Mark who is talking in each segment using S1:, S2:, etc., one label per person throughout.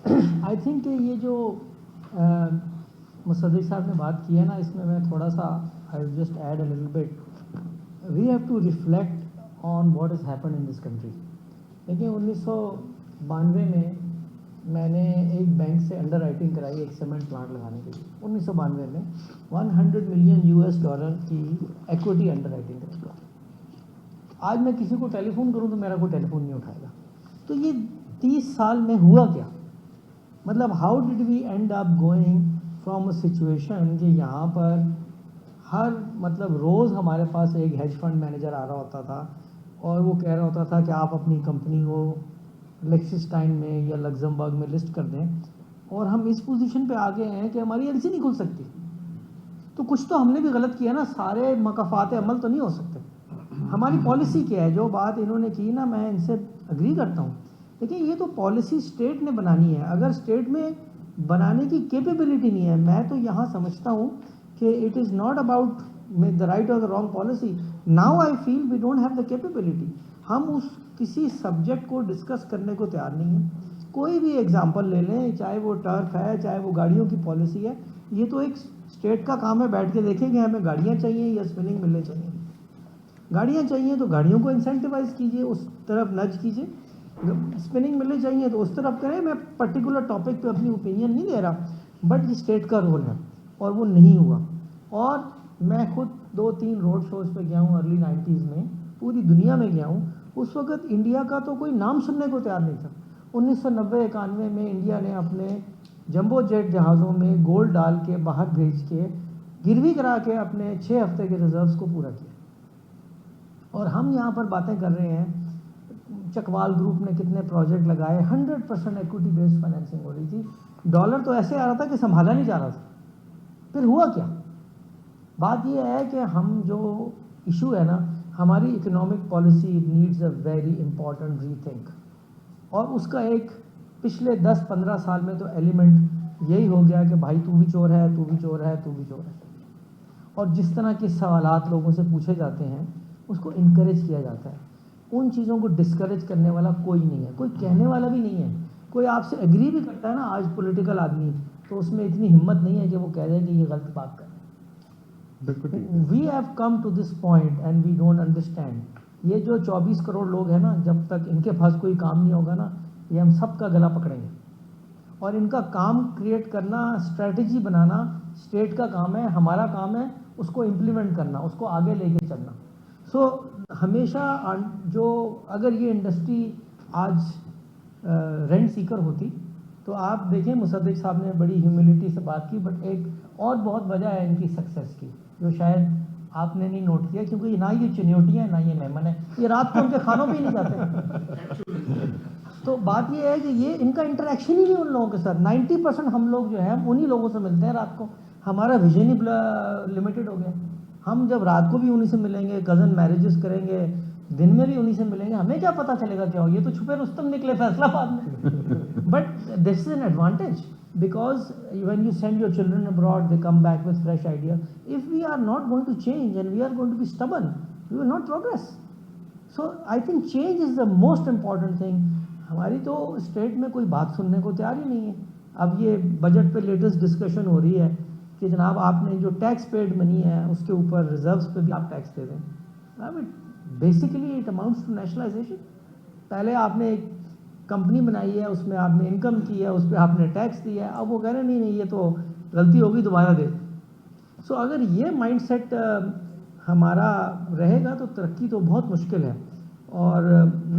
S1: I think ये जो मुसद्दिक साहब ने बात की है ना, इसमें मैं थोड़ा सा I will just add a little bit. We have to reflect on what is happen in this country. देखिए 1992 में मैंने एक बैंक से अंडर राइटिंग कराई एक सीमेंट प्लांट लगाने के लिए. 1992 में $100 मिलियन की इक्विटी अंडर राइटिंग कराई. आज मैं किसी को टेलीफोन करूं तो मेरा कोई टेलीफोन नहीं उठाएगा. तो ये 30 साल में हुआ क्या? मतलब how did we end up going from a situation कि यहाँ पर हर मतलब रोज़ हमारे पास एक हेज फंड मैनेजर आ रहा होता था और वो कह रहा होता था कि आप अपनी कंपनी को लेक्सिस्टाइन में या लग्जमबर्ग में लिस्ट कर दें, और हम इस पोजीशन पे आ गए हैं कि हमारी एलसी नहीं खुल सकती. तो कुछ तो हमने भी गलत किया ना. सारे मकाफात अमल तो नहीं हो सकते. हमारी पॉलिसी क्या है? जो बात इन्होंने की ना, मैं इनसे अग्री करता हूँ. देखिए ये तो पॉलिसी स्टेट ने बनानी है. अगर स्टेट में बनाने की कैपेबिलिटी नहीं है, मैं तो यहाँ समझता हूँ कि it is not about the right और the wrong policy. Now I feel we don't have the capability. हम उस किसी सब्जेक्ट को डिस्कस करने को तैयार नहीं है. कोई भी एग्जांपल ले लें, चाहे वो टर्फ है, चाहे वो गाड़ियों की पॉलिसी है. ये तो एक स्टेट का काम है बैठ के देखेंगे हमें गाड़ियाँ चाहिए या स्पिनिंग मिलने चाहिए. गाड़ियाँ चाहिए तो गाड़ियों को इंसेंटिवाइज कीजिए, उस तरफ नज कीजिए. स्पिनिंग मिलने चाहिए तो उस तरफ करें. मैं पर्टिकुलर टॉपिक पे अपनी ओपिनियन नहीं दे रहा, बट ये स्टेट का रोल है और वो नहीं हुआ. और मैं खुद 2-3 रोड शोज़ पे गया हूँ अर्ली 90s में, पूरी दुनिया में गया हूँ. उस वक्त इंडिया का तो कोई नाम सुनने को तैयार नहीं था. 1990-91 में इंडिया ने अपने जंबो जेट जहाज़ों में गोल्ड डाल के बाहर भेज के गिरवी करा के अपने 6 हफ्ते के रिजर्व्स को पूरा किया. और हम यहाँ पर बातें कर रहे हैं, चकवाल ग्रुप ने कितने प्रोजेक्ट लगाए, 100% इक्विटी बेस्ड फाइनेंसिंग हो रही थी. डॉलर तो ऐसे आ रहा था कि संभाला नहीं जा रहा था. फिर हुआ क्या? बात यह है कि हम जो इशू है ना, हमारी economic policy needs a very important rethink. और उसका एक पिछले 10-15 साल में तो एलिमेंट यही हो गया कि भाई तू भी चोर है, तू भी चोर है, तू भी चोर है. और जिस तरह के सवालात लोगों से पूछे जाते हैं उसको इनकरेज किया जाता है. उन चीज़ों को डिस्करेज करने वाला कोई नहीं है, कोई कहने वाला भी नहीं है. कोई आपसे एग्री भी करता है ना आज पॉलिटिकल आदमी, तो उसमें इतनी हिम्मत नहीं है कि वो कह दें कि ये गलत बात कर. We have come to this point and we don't understand. ये जो 24 करोड़ लोग हैं ना, जब तक इनके पास कोई काम नहीं होगा ना, ये हम सब का गला पकड़ेंगे. और इनका काम क्रिएट करना, स्ट्रेटजी बनाना स्टेट का काम है. हमारा काम है उसको इम्प्लीमेंट करना, उसको आगे लेके चलना. सो हमेशा जो अगर ये इंडस्ट्री आज रेंट सीकर होती तो आप देखें मुसद्दिक साहब ने बड़ी ह्यूमिलिटी से बात की, बट एक और बहुत वजह है इनकी सक्सेस की जो शायद आपने नहीं नोट किया, क्योंकि ना ये चिन्योटियाँ हैं ना ये मेमन है. ये रात को उनके खानों पे ही नहीं जाते. तो बात ये है कि ये इनका इंटरेक्शन ही नहीं उन लोगों के साथ. 90% हम लोग जो है उन्हीं लोगों से मिलते हैं रात को. हमारा विजन ही लिमिटेड हो गया. हम जब रात को भी उन्हीं से मिलेंगे, कज़न मैरिजेस करेंगे, दिन में भी उन्हीं से मिलेंगे, हमें क्या पता चलेगा क्या हो. ये तो छुपे रुस्तम निकले फैसलाबाद में. But this is an advantage because when you send your children abroad they come back with fresh idea. If we are not going to change and we are going to be stubborn, we will not progress. So I think change is the most important thing. हमारी तो state में कोई बात सुनने को तैयार ही नहीं है. अब ये बजट पे लेटेस्ट डिस्कशन हो रही है कि जनाब आपने जो टैक्स पेड मनी है उसके ऊपर रिजर्व्स पे भी आप टैक्स दे दें. I mean basically it amounts to nationalisation. पहले आपने एक कंपनी बनाई है, उसमें आपने इनकम की है, उस पर आपने टैक्स दिया है. अब वो कह रहे नहीं नहीं ये तो गलती होगी दोबारा दे. सो अगर ये माइंडसेट हमारा रहेगा तो तरक्की तो बहुत मुश्किल है. और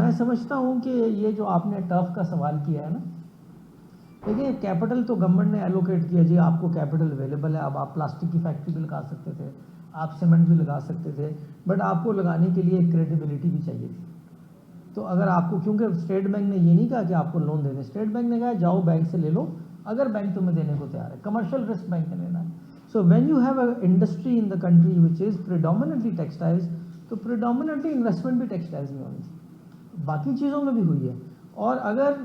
S1: मैं समझता हूँ कि ये जो आपने टर्फ का सवाल किया है ना, देखिए कैपिटल तो गवर्नमेंट ने एलोकेट किया जी, आपको कैपिटल अवेलेबल है. अब आप प्लास्टिक की फैक्ट्री भी लगा सकते थे, आप सीमेंट भी लगा सकते थे, बट आपको लगाने के लिए क्रेडिबिलिटी भी चाहिए थी. तो अगर आपको, क्योंकि स्टेट बैंक ने ये नहीं कहा कि आपको लोन दे दें, स्टेट बैंक ने कहा जाओ बैंक से ले लो अगर बैंक तुम्हें देने को तैयार है. कमर्शियल रिस्क बैंक ने लेना है. So when you have a industry in the country which is predominantly textiles, तो प्रिडोमिनेटली इन्वेस्टमेंट भी टेक्सटाइल्स में होनी चाहिए. बाकी चीज़ों में भी हुई है. और अगर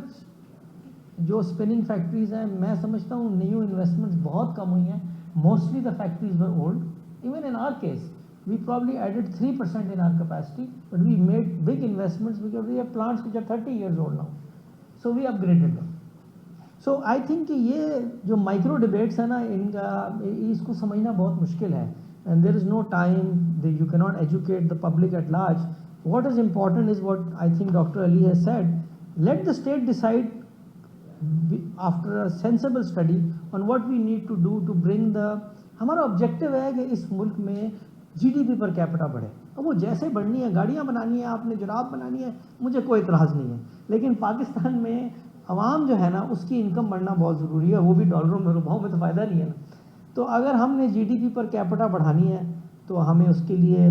S1: जो स्पिनिंग फैक्ट्रीज़ हैं, मैं समझता हूँ न्यू इन्वेस्टमेंट्स बहुत कम हुई हैं. Mostly the factories were old. Even in our case we probably added 3% in our capacity, but we made big investments because we have plants which are 30 years old now. So we upgraded them. So I think कि ये जो micro debates है ना, इनका इसको समझना बहुत मुश्किल है, and there is no time, you can not educate the public at large. What is important is what I think doctor Ali has said, let the state decide after a sensible study on what we need to do to bring the. हमारा objective है कि इस मुल्क में GDP per capita बढ़े. अब वो जैसे बढ़नी है, गाड़ियाँ बनानी है, आपने जुराब बनानी है, मुझे कोई इतराज़ नहीं है, लेकिन पाकिस्तान में आवाम जो है ना, उसकी इनकम बढ़ना बहुत ज़रूरी है. वो भी डॉलरों में, रुपयों में तो फ़ायदा नहीं है ना. तो अगर हमने जीडीपी पर कैपिटा बढ़ानी है तो हमें उसके लिए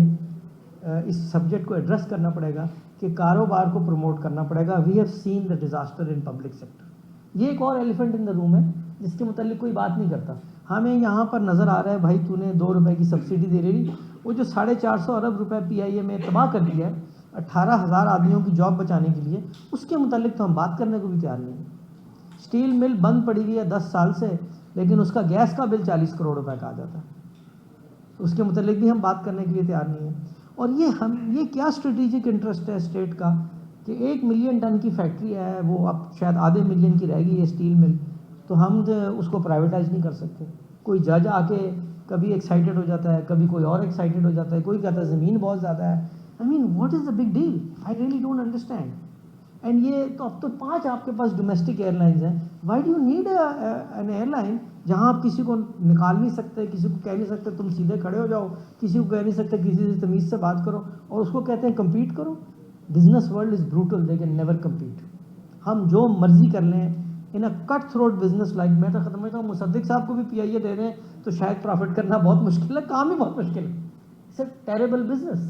S1: इस सब्जेक्ट को एड्रेस करना पड़ेगा कि कारोबार को प्रमोट करना पड़ेगा. We have seen the disaster in public sector. ये एक और एलिफेंट इन द रूम है जिसके मुतालिक कोई बात नहीं करता. हमें यहाँ पर नज़र आ रहा है, भाई तूने 2 रुपए की सब्सिडी दे रही, वो जो 450 अरब रुपए पीआईए में तबाह कर दिया है 18,000 आदमियों की जॉब बचाने के लिए, उसके मुतालिक तो हम बात करने को भी तैयार नहीं है. स्टील मिल बंद पड़ी हुई है 10 साल से, लेकिन उसका गैस का बिल 40 करोड़ रुपए का आ जाता है, तो उसके मुतालिक भी हम बात करने के लिए तैयार नहीं है. और ये क्या स्ट्रेटेजिक इंटरेस्ट है स्टेट का कि 1 मिलियन टन की फैक्ट्री है, वो अब शायद आधे मिलियन की रहेगी ये स्टील मिल, तो हम उसको प्राइवेटाइज नहीं कर सकते. कोई जज आके कभी एक्साइटेड हो जाता है, कभी कोई और एक्साइटेड हो जाता है, कोई कहता है ज़मीन बहुत ज़्यादा है. I mean what is the big deal? I really don't understand. And ये तो अब तो 5 आपके पास डोमेस्टिक एयरलाइंस हैं. Why do you need an airline जहां आप किसी को निकाल नहीं सकते, किसी को कह नहीं सकते तुम सीधे खड़े हो जाओ, किसी को कह नहीं सकते किसी से तमीज़ से बात करो, और उसको कहते हैं कम्पीट करो. Business world is brutal, they can never compete. हम जो मर्जी कर लें in a cut throat business like. मैं तो ख़त्म करता हूँ, मुसद्दिक साहब को भी पीआईए दे रहे हैं तो शायद प्रॉफिट करना बहुत मुश्किल है, काम ही बहुत मुश्किल है. It's a terrible business.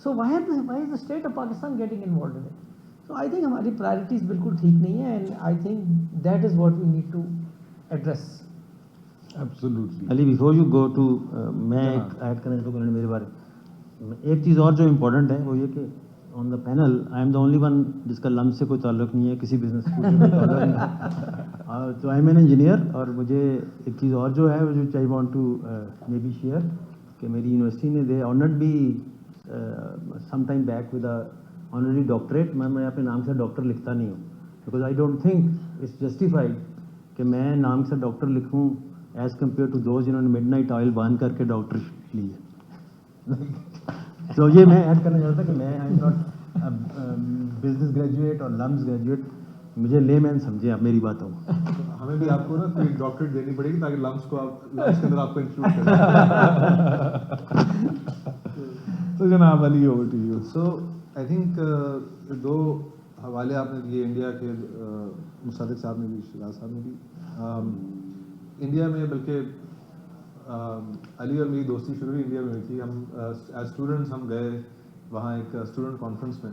S1: So why is the state of Pakistan getting involve in it? So I think हमारी प्रायोरिटीज़ बिल्कुल ठीक नहीं है, and I think that is what we need to address.
S2: Absolutely.
S3: Ali before you go to, मैं एक add करना चाहता हूँ मेरे बारे में. एक चीज़ और जो इम्पोर्टेंट है वो ये कि on the panel I am the only one जिसका लम्ब से कोई ताल्लुक नहीं है, किसी बिजनेस स्कूल से कोई ताल्लुक नहीं है. तो आई एम एन इंजीनियर. और मुझे एक चीज़ और जो है जो I want to maybe share कि मेरी यूनिवर्सिटी ने दे ऑनर्ड भी some time back with a honorary doctorate. मैं अपने नाम से डॉक्टर लिखता नहीं हूँ because I don't think it's justified कि मैं नाम से डॉक्टर लिखूँ एज कम्पेयर टू दोज जिन्होंने मिडनाइट ऑयल बर्न करके डॉक्टर ली है. तो ये मैं ऐड करना चाहता कि मैं I am not business graduate और लम्स ग्रेजुएट. मुझे लेमैन समझे आप मेरी बातों को.
S2: हमें भी आपको ना कोई डॉक्टरेट देनी पड़ेगी ताकि लम्स के अंदर आपको इंक्लूड करें.
S4: तो जनाब Ali over to you.
S2: So I think 2 हवाले आपने दिए इंडिया के, मुसद्दिक साहब ने भी, शिराज साहब ने भी. इंडिया में बल्कि अली और मेरी दोस्ती शुरू हुई इंडिया में हुई थी. हम एज स्टूडेंट्स हम गए वहाँ एक स्टूडेंट कॉन्फ्रेंस में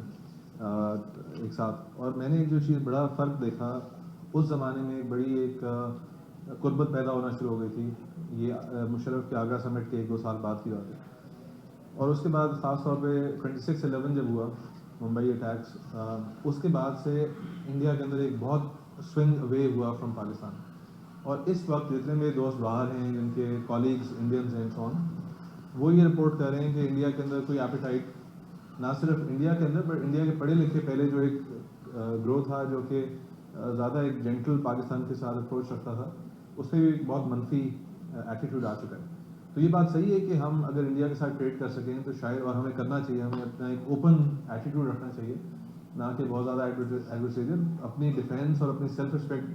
S2: एक साथ, और मैंने एक जो चीज़ बड़ा फ़र्क देखा उस ज़माने में, एक बड़ी एक कुर्बत पैदा होना शुरू हो गई थी. ये मुशर्रफ के आगरा समिट के 1-2 साल बाद की बात है. और उसके बाद ख़ास तौर पे 26/11 जब हुआ मुंबई अटैक्स, उसके बाद से इंडिया के अंदर एक बहुत स्विंग अवे हुआ फ्रॉम पाकिस्तान. और इस वक्त जितने मेरे दोस्त बाहर हैं, जिनके कॉलीग्स इंडियंस हैं सो ऑन, वो ये रिपोर्ट कर रहे हैं कि इंडिया के अंदर कोई एपेटाइट, ना सिर्फ इंडिया के अंदर बट इंडिया के पढ़े लिखे पहले जो एक ग्रो था जो कि ज़्यादा एक जेंटल पाकिस्तान के साथ अप्रोच रखता था, उससे भी एक बहुत मनफी एटीट्यूड आ चुका है. तो ये बात सही है कि हम अगर इंडिया के साथ ट्रेड कर सकें तो शायद, और हमें करना चाहिए, हमें अपना एक ओपन एटीट्यूड रखना चाहिए, ना कि बहुत ज़्यादा एडवर्सेरियल. अपनी डिफेंस और अपनी सेल्फ रिस्पेक्ट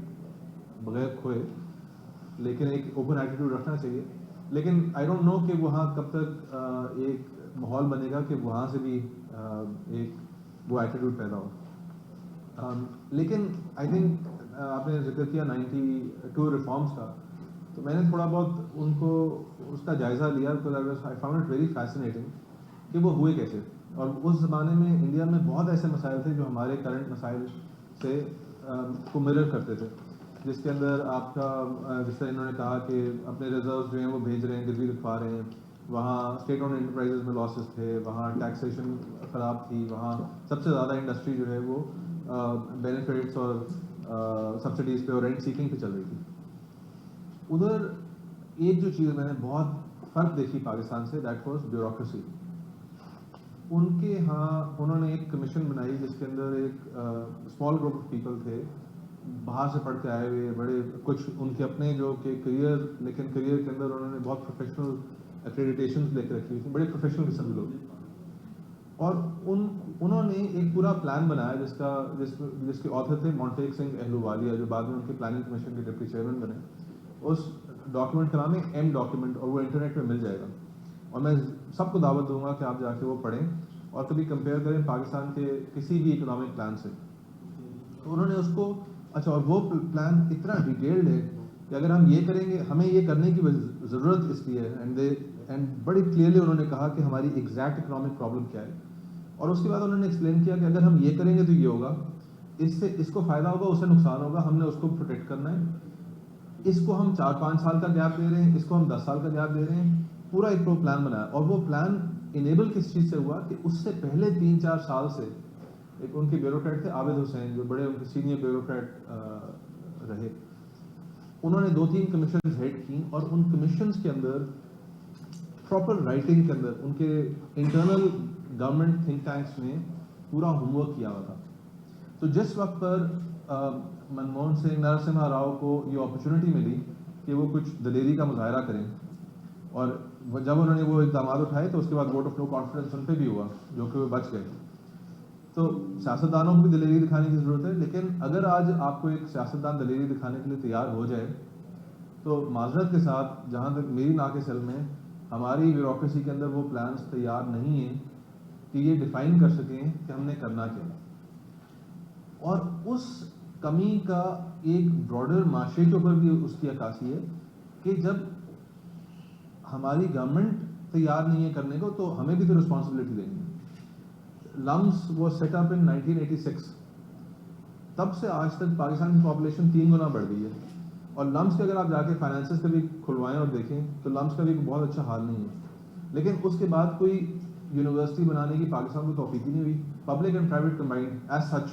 S2: बगैर खोए, लेकिन एक ओपन एटीट्यूड रखना चाहिए. लेकिन आई डोंट नो कि वहाँ कब तक एक माहौल बनेगा कि वहाँ से भी एक वो एटीट्यूड पैदा हो. लेकिन आई थिंक आपने जिक्र किया 92 रिफॉर्म्स का, तो मैंने थोड़ा बहुत उनको उसका जायज़ा लिया because I found it very fascinating कि वो हुए कैसे. और उस ज़माने में इंडिया में बहुत ऐसे मसाइल थे जो हमारे करंट मसाइल से को मिरर करते थे, जिसके अंदर आपका जैसे इन्होंने कहा कि अपने रिजर्व्स जो हैं वो भेज रहे हैं, गिरवी रखवा रहे हैं. वहाँ स्टेट ओन एंटरप्राइजेज में लॉसेस थे, वहाँ टैक्सेशन ख़राब थी, वहाँ सबसे ज़्यादा इंडस्ट्री जो है वो बेनिफिट्स और सब्सिडीज़ पे और रेंट सीकिंग पे चल रही थी. उधर एक जो चीज़ मैंने बहुत फ़र्क देखी पाकिस्तान से, दैट वाज ब्यूरोक्रेसी. उनके यहाँ उन्होंने एक कमीशन बनाई जिसके अंदर एक स्मॉल ग्रुप ऑफ पीपल थे बाहर से पढ़ के आए हुए बड़े कुछ उनके अपने जो कि करियर, लेकिन करियर के अंदर उन्होंने बहुत प्रोफेशनल एक्रेडिटेशन लेकर रखी हुई थी, बड़े प्रोफेशनल किस्म के लोग। और उन्होंने एक पूरा प्लान बनाया जिसके ऑथर थे मोंटेक सिंह अहलूवालिया, जो बाद में उनके प्लानिंग कमीशन के डिप्टी चेयरमैन बने। उस डॉक्यूमेंट का नाम है एम डॉक्यूमेंट, और वो इंटरनेट पे मिल जाएगा, और मैं सबको दावत दूंगा कि आप जाके वो पढ़ें और कभी कंपेयर करें पाकिस्तान के किसी भी इकोनॉमिक प्लान से। तो उन्होंने उसको, अच्छा, और वो प्लान इतना डिटेल्ड है कि अगर हम ये करेंगे, हमें ये करने की ज़रूरत इसलिए है, एंड बड़ी क्लियरली उन्होंने कहा कि हमारी एग्जैक्ट इकोनॉमिक प्रॉब्लम क्या है। और उसके बाद उन्होंने एक्सप्लेन किया कि अगर हम ये करेंगे तो ये होगा, इससे इसको फ़ायदा होगा, उससे नुकसान होगा, हमने उसको प्रोटेक्ट करना है। इसको हम 4-5 साल का गैप दे रहे हैं, इसको हम 10 साल का गैप दे रहे हैं, पूरा एक प्लान बनाया। और वो प्लान इनेबल किस चीज़ से हुआ कि उससे पहले 3-4 साल से एक उनके ब्यूरोक्रेट थे आबिद हुसैन, जो बड़े उनके सीनियर ब्यूरोक्रेट रहे, उन्होंने 2-3 कमीशन हेड की, और उन कमीशंस के अंदर प्रॉपर राइटिंग के अंदर उनके इंटरनल गवर्नमेंट थिंक टैंक्स ने पूरा होमवर्क किया हुआ था। तो जिस वक्त पर मनमोहन सिंह, नरसिम्हा राव को ये अपॉर्चुनिटी मिली कि वो कुछ दलेरी का मुजाहरा करें, और जब उन्होंने वो इक़दाम उठाए तो उसके बाद वोट ऑफ नो कॉन्फिडेंस उन पर भी हुआ, जो कि वो बच गए। तो सियासतदानों को भी दलेरी दिखाने की ज़रूरत है, लेकिन अगर आज आपको एक सियासतदान दलेरी दिखाने के लिए तैयार हो जाए, तो माजरत के साथ, जहाँ तक मेरी नाक़िस इल्म में, हमारी ब्यूरोक्रेसी के अंदर वो प्लान्स तैयार नहीं हैं कि ये डिफ़ाइन कर सकें कि हमने करना क्या। और उस कमी का एक ब्रॉडर माशरे के ऊपर भी उसकी अक्कासी है कि जब हमारी गवर्नमेंट तैयार नहीं है करने को, तो हमें भी तो रिस्पॉन्सिबिलिटी लेनी है। लम्स वो सेटअप इन 1986, तब से आज तक पाकिस्तान की पॉपुलेशन 3 गुना बढ़ गई है। और लम्स के अगर आप जाके फाइनेंसेस कभी खुलवाएं और देखें तो लम्स का भी बहुत अच्छा हाल नहीं है। लेकिन उसके बाद कोई यूनिवर्सिटी बनाने की पाकिस्तान को तौफीक ही नहीं हुई, public and private combined as such,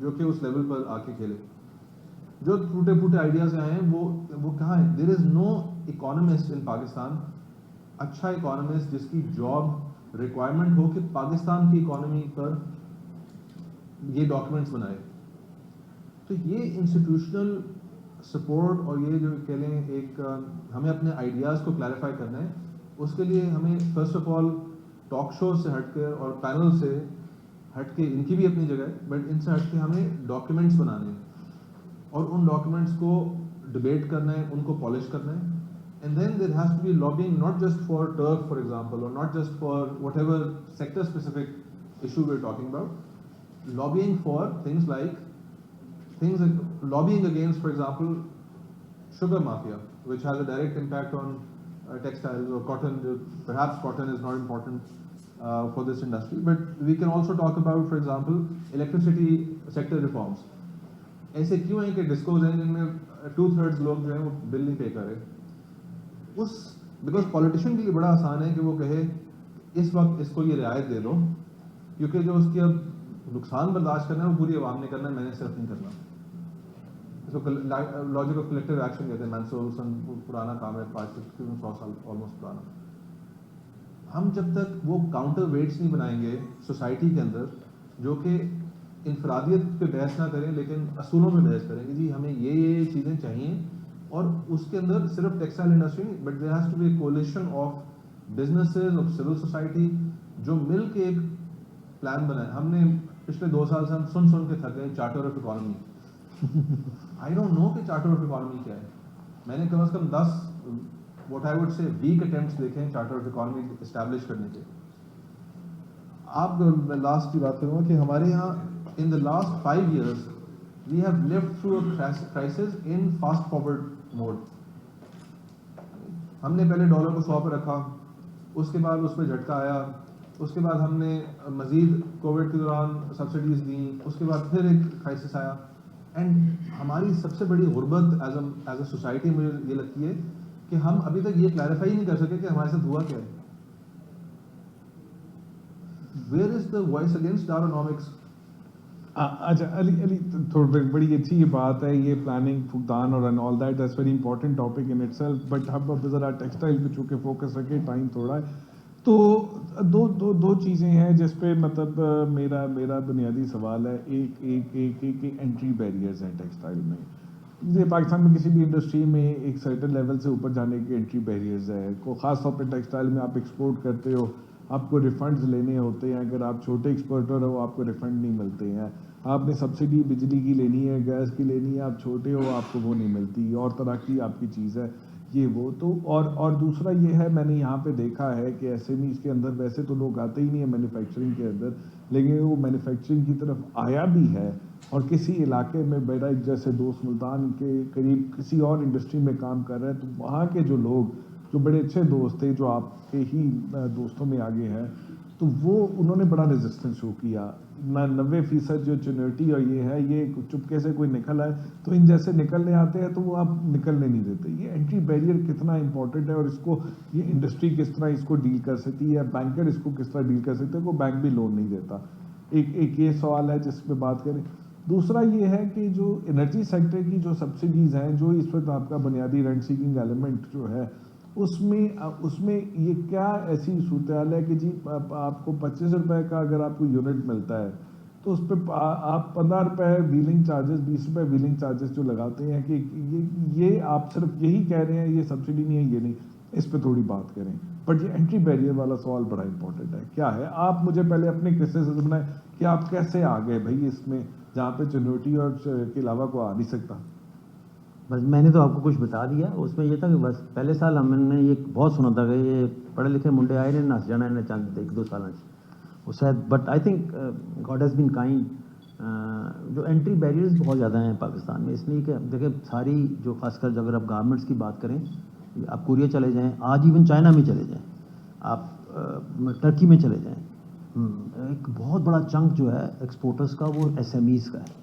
S2: जो कि उस लेवल पर आके खेले। जो टूटे फूटे आइडियाज आए हैं वो कहाँ है? देयर इज़ नो इकोनॉमिस्ट इन पाकिस्तान, अच्छा इकोनॉमिस्ट जिसकी जॉब रिक्वायरमेंट हो कि पाकिस्तान की इकोनॉमी पर ये डॉक्यूमेंट्स बनाए। तो ये इंस्टीट्यूशनल सपोर्ट, और ये जो कह लें एक हमें अपने आइडियाज़ को क्लैरिफाई करना है, उसके लिए हमें first of all talk show से हटकर और पैनल से हटके, इनकी भी अपनी जगह है, बट इनसे हटके हमें डॉक्यूमेंट्स बनाने हैं, और उन डॉक्यूमेंट्स को डिबेट करना है, उनको पॉलिश करना है। And then there has to be lobbying, not just for turf for example, और not just for whatever sector specific issue we are talking about, lobbying for things like lobbying against, for example, sugar mafia, which has a direct impact on textiles or cotton. Perhaps cotton is not important for this industry, but we can also talk about, for example, electricity sector reforms. ऐसे क्यों हैं कि discoms हैं जिनमें 2/3 लोग जो हैं वो बिल नहीं पे कर रहे? बिकॉज पॉलिटिशियन के लिए बड़ा आसान है कि वो कहे इस वक्त इसको ये रियायत दे दो, क्योंकि जो उसकी अब नुकसान बर्दाश्त करना है वो पूरी आवाम ने करना है, मैंने सिर्फ नहीं करना। इसको लॉजिक ऑफ कलेक्टिव एक्शन कहते हैं। मैंसूर पुराना काम है, 500 साल ऑलमोस्ट पुराना। हम जब तक वो काउंटर वेट्स नहीं बनाएंगे सोसाइटी के अंदर, जो कि इनफरादियत पे बहस ना करें लेकिन असूलों पे बहस करें कि जी हमें ये चीज़ें चाहिए, और उसके अंदर सिर्फ टेक्सटाइल इंडस्ट्री नहीं, but there has to be a coalition of businesses, of civil society, जो मिल के एक प्लान बनाए। हमने पिछले 2 साल से हम सुन के थक गए charter of economy. I don't know कि चार्टर ऑफ इकोनॉमी क्या है। मैंने कम से कम 10 what I would say weak attempts देखे हैं चार्टर ऑफ इकोनॉमी इस्टेब्लिश करने के। आप लास्ट की बात करूँगा कि हमारे यहाँ in the last 5 years we have lived through a crisis in fast forward mode. हमने पहले डॉलर को 100 पे रखा, उसके बाद उस पर झटका आया, उसके बाद हमने मज़ीद कोविड के दौरान सब्सिडीज़ दी, उसके बाद फिर एक क्राइसिस आया। एंड हमारी सबसे बड़ी गुर्बत एज अ सोसाइटी मुझे ये लगती है कि हम अभी तक ये क्लैरिफाई नहीं कर सके कि हमारे साथ हुआ क्या है। Where is the voice against डायरोनॉमिक्स?
S4: अच्छा अली थोड़ी बड़ी अच्छी ये बात है, ये प्लानिंग फुकदान और all that, that's very important topic in itself. But हम अब ज़रा टेक्सटाइल पे चूँकि फोकस रखें, टाइम थोड़ा है, तो दो चीज़ें हैं जिस पे मतलब मेरा बुनियादी सवाल है। एक एंट्री बैरियर्स हैं टेक्सटाइल में। जैसे पाकिस्तान में किसी भी इंडस्ट्री में एक सर्टेन लेवल से ऊपर जाने के एंट्री बैरियर्स है को, ख़ास तौर पे टेक्सटाइल में आप एक्सपोर्ट करते हो, आपको रिफंड्स लेने होते हैं। अगर आप छोटे एक्सपोर्टर हो आपको रिफंड नहीं मिलते हैं। आपने सब्सिडी बिजली की लेनी है, गैस की लेनी है, आप छोटे हो आपको वो नहीं मिलती, और तरह की आपकी चीज़ है ये वो। तो और दूसरा ये है, मैंने यहाँ पे देखा है कि एसएमईज के अंदर वैसे तो लोग आते ही नहीं है मैन्युफैक्चरिंग के अंदर, लेकिन वो मैन्युफैक्चरिंग की तरफ आया भी है और किसी इलाके में मेरा एक जैसे दोस्त मुल्तान के करीब किसी और इंडस्ट्री में काम कर रहे हैं, तो वहाँ के जो लोग जो बड़े अच्छे दोस्त थे जो आपके ही दोस्तों में आगे हैं, तो वो उन्होंने बड़ा रेजिस्टेंस शो किया। 90% जो चुनौती और ये है, ये चुपके से कोई निकल आए तो इन जैसे निकलने आते हैं तो वो आप निकलने नहीं देते। ये एंट्री बैरियर कितना इंपॉर्टेंट है और इसको ये इंडस्ट्री किस तरह इसको डील कर सकती है, बैंकर इसको किस तरह डील कर सकते हैं, वो बैंक भी लोन नहीं देता। एक ये सवाल है जिसमें बात करें। दूसरा ये है कि जो एनर्जी सेक्टर की जो सब्सिडीज़ हैं, जो इस वक्त आपका बुनियादी रेंट सीकिंग एलिमेंट जो है उसमें ये क्या ऐसी सूरत हाल है कि जी आपको 25 रुपये का अगर आपको यूनिट मिलता है तो उस पर आप 15 रुपये व्हीलिंग चार्जेस, 20 रुपये व्हीलिंग चार्जेस जो लगाते हैं कि ये आप सिर्फ यही कह रहे हैं ये सब्सिडी नहीं है, ये नहीं, इस पर थोड़ी बात करें। बट ये एंट्री बैरियर वाला सवाल बड़ा इंपॉर्टेंट है। क्या है, आप मुझे पहले अपने किस्से से सुनाएं कि आप कैसे आ गए भाई इसमें जहाँ पे चुनौती और के अलावा को आ नहीं सकता।
S3: बस मैंने तो आपको कुछ बता दिया। उसमें ये था कि बस पहले साल हमने ये बहुत सुना था कि ये पढ़े लिखे मुंडे आए ने नस जाना इन्हें चांद 1-2 साल वो शायद, but I think God has been kind. जो एंट्री बैरियर्स बहुत ज़्यादा हैं पाकिस्तान में, इसलिए कि देखिए सारी जो खासकर अगर आप गारमेंट्स की बात करें, आप कोरिया चले जाएँ, आज इवन चाइना में चले जाएँ, आप टर्की में चले जाएँ, एक बहुत बड़ा चंक जो है एक्सपोर्टर्स का वो एसएमईज़ का है।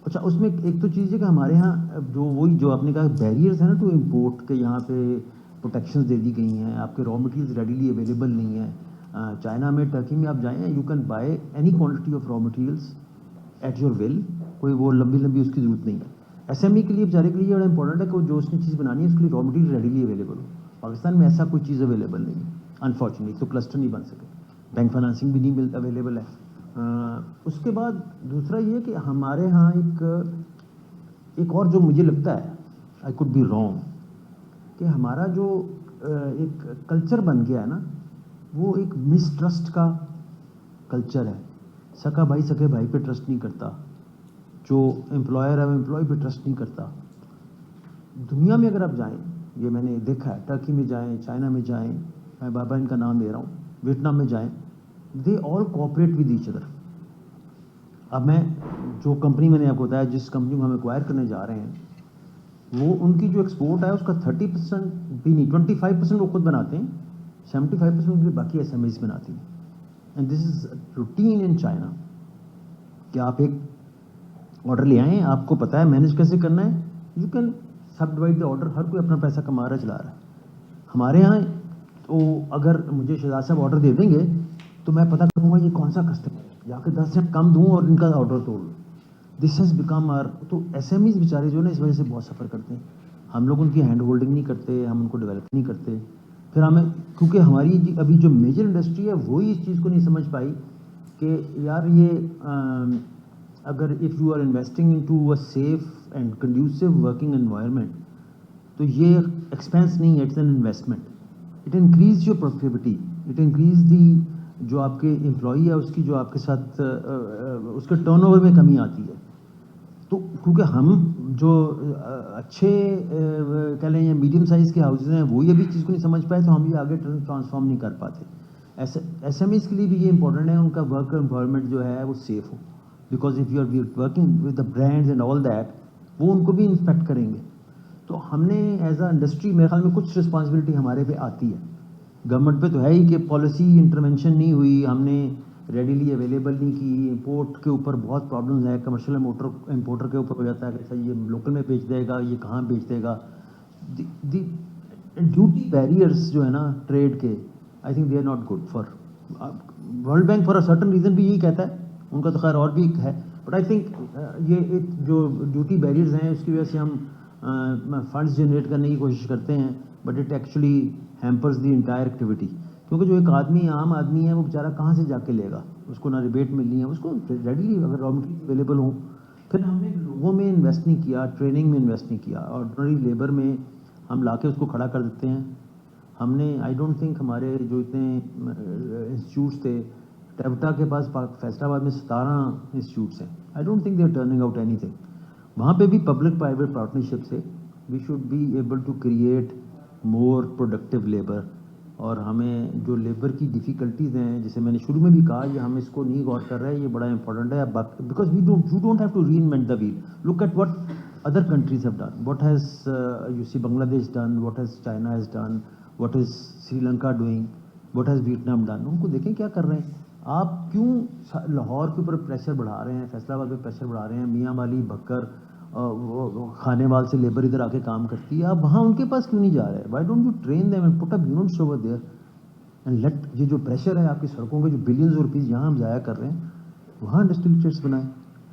S3: अच्छा, उसमें एक तो चीज़ है कि हमारे यहाँ जो वही जो आपने कहा बैरियर्स है ना टू इम्पोर्ट के, यहाँ पे प्रोटेक्शंस दे दी गई हैं, आपके रॉ मटेरियल्स रेडीली अवेलेबल नहीं है। चाइना में, टर्की में आप जाएँ, you can by any quantity of raw materials at your will, कोई वो लंबी उसकी ज़रूरत नहीं है। एसएमई के लिए बेचारे के लिए बड़ा इंपॉर्टेंट है कि वो जो उसने चीज़ बनानी है उसके लिए रॉ मटेरियल रेडीली अवेलेबल हो। पाकिस्तान में ऐसा कोई चीज़ अवेलेबल नहीं है अनफॉर्चुनेटली, तो क्लस्टर नहीं बन सके, बैंक फाइनेंसिंग भी नहीं अवेलेबल है। उसके बाद दूसरा ये कि हमारे यहाँ एक और जो मुझे लगता है, आई कुड बी रॉन्ग, कि हमारा जो एक कल्चर बन गया है ना, वो एक मिसट्रस्ट का कल्चर है। सके भाई पे ट्रस्ट नहीं करता, जो एम्प्लॉयर है वो एम्प्लॉय पे ट्रस्ट नहीं करता। दुनिया में अगर आप जाएं, ये मैंने देखा है, टर्की में जाएं, चाइना में जाएं, मैं बाबा इनका नाम ले रहा हूँ, वियतनाम में जाएं, they all cooperate with each other. अब मैं जो कंपनी मैंने आपको बताया, जिस कंपनी को हम एक्वायर करने जा रहे हैं, वो उनकी जो एक्सपोर्ट है उसका 30% भी नहीं, 25% वो खुद बनाते हैं, 75% उनके बाकी एसएमईज बनाती हैं। And this is routine in China कि आप एक ऑर्डर ले आएँ, आपको पता है मैनेज कैसे करना है, यू कैन सब डिवाइड द ऑर्डर, हर कोई अपना पैसा कमा रहा चला रहा है। हमारे यहाँ तो अगर मुझे शहजाद साहब ऑर्डर दे देंगे तो मैं पता करूँगा ये कौन सा कस्टमर है, जाकर 10% कम दूँ और इनका ऑर्डर तोड़ लूँ। दिस हैज़ बिकम आवर, तो एसएमईज बेचारे जो ना इस वजह से बहुत सफ़र करते हैं। हम लोग उनकी हैंड होल्डिंग नहीं करते, हम उनको डेवलप नहीं करते। फिर हमें, क्योंकि हमारी अभी जो मेजर इंडस्ट्री है वही इस चीज़ को नहीं समझ पाई कि यार ये अगर if you are investing into a safe and conducive working environment, तो ये एक्सपेंस नहीं है, it's an investment. It increase your productivity, it increase the जो आपके एम्प्लॉई है उसकी जो आपके साथ उसके टर्नओवर में कमी आती है। तो क्योंकि हम जो अच्छे कह लें या मीडियम साइज़ के हाउसेज हैं वो ये भी चीज़ को नहीं समझ पाए, तो हम ये आगे ट्रांसफॉर्म नहीं कर पाते। एसएमईज के लिए भी ये इंपॉर्टेंट है उनका वर्क एनवायरनमेंट जो है वो सेफ हो, because if you are working with the brands and all that, वो उनको भी इंस्पेक्ट करेंगे। तो हमने एज अ इंडस्ट्री, मेरे ख्याल में कुछ रिस्पॉन्सिबिलिटी हमारे पे आती है। गवर्नमेंट पे तो है ही कि पॉलिसी इंटरवेंशन नहीं हुई, हमने रेडीली अवेलेबल नहीं की, इंपोर्ट के ऊपर बहुत प्रॉब्लम्स है, कमर्शियल इंपोर्टर के ऊपर हो जाता है कि अच्छा ये लोकल में बेच देगा, ये कहाँ बेच देगा। ड्यूटी बैरियर्स जो है ना ट्रेड के, I think they are not good for world bank for a certain reason भी यही कहता है, उनका तो खैर और भी है, बट आई थिंक ये एक जो ड्यूटी बैरियर्स हैं उसकी वजह से हम फंड्स जनरेट करने की कोशिश करते हैं, but it actually hampers the entire activity. क्योंकि जो एक आदमी आम आदमी है वो बेचारा कहाँ से जाके लेगा, उसको ना रिबेट मिलनी है, उसको रेडीली अगर रॉ मटेरियल अवेलेबल हो। फिर हमने लोगों में इन्वेस्ट नहीं किया, ट्रेनिंग में इन्वेस्ट नहीं किया, ऑर्डिनरी लेबर में हम लाके उसको खड़ा कर देते हैं। हमने आई डोंट थिंक हमारे जो इतने इंस्टीट्यूट्स थे, टेबटा के पास फैसलाबाद में 17 इंस्टीट्यूट्स हैं, I don't think they are turning out anything. वहाँ पे भी पब्लिक प्राइवेट पार्टनरशिप से we should be able to create more productive labour. और हमें जो लेबर की डिफ़िकल्टीज़ हैं, जैसे मैंने शुरू में भी कहा, ये हम इसको नहीं गौर कर रहे हैं, ये बड़ा इंपॉर्टेंट है। Because you don't have to reinvent the wheel, look at what other countries have done, what has you see Bangladesh done, what has China has done, what is Sri Lanka doing, what has Vietnam done. उनको देखें क्या कर रहे हैं। आप क्यों लाहौर के ऊपर प्रेशर बढ़ा रहे हैं, फैसलाबाद पे प्रेशर बढ़ा रहे हैं, मियाँ वाली बकर खानेवाल से लेबर इधर आके काम करती है, आप वहाँ उनके पास क्यों नहीं जा रहे हैं? Why don't you train them and put up units over there and let, ये जो प्रेशर है आपकी सड़कों पे, जो बिलियंस ऑफ रुपीज़ यहाँ हम जाया कर रहे हैं, वहाँ इंडस्ट्रियल स्टेट्स बनाएं।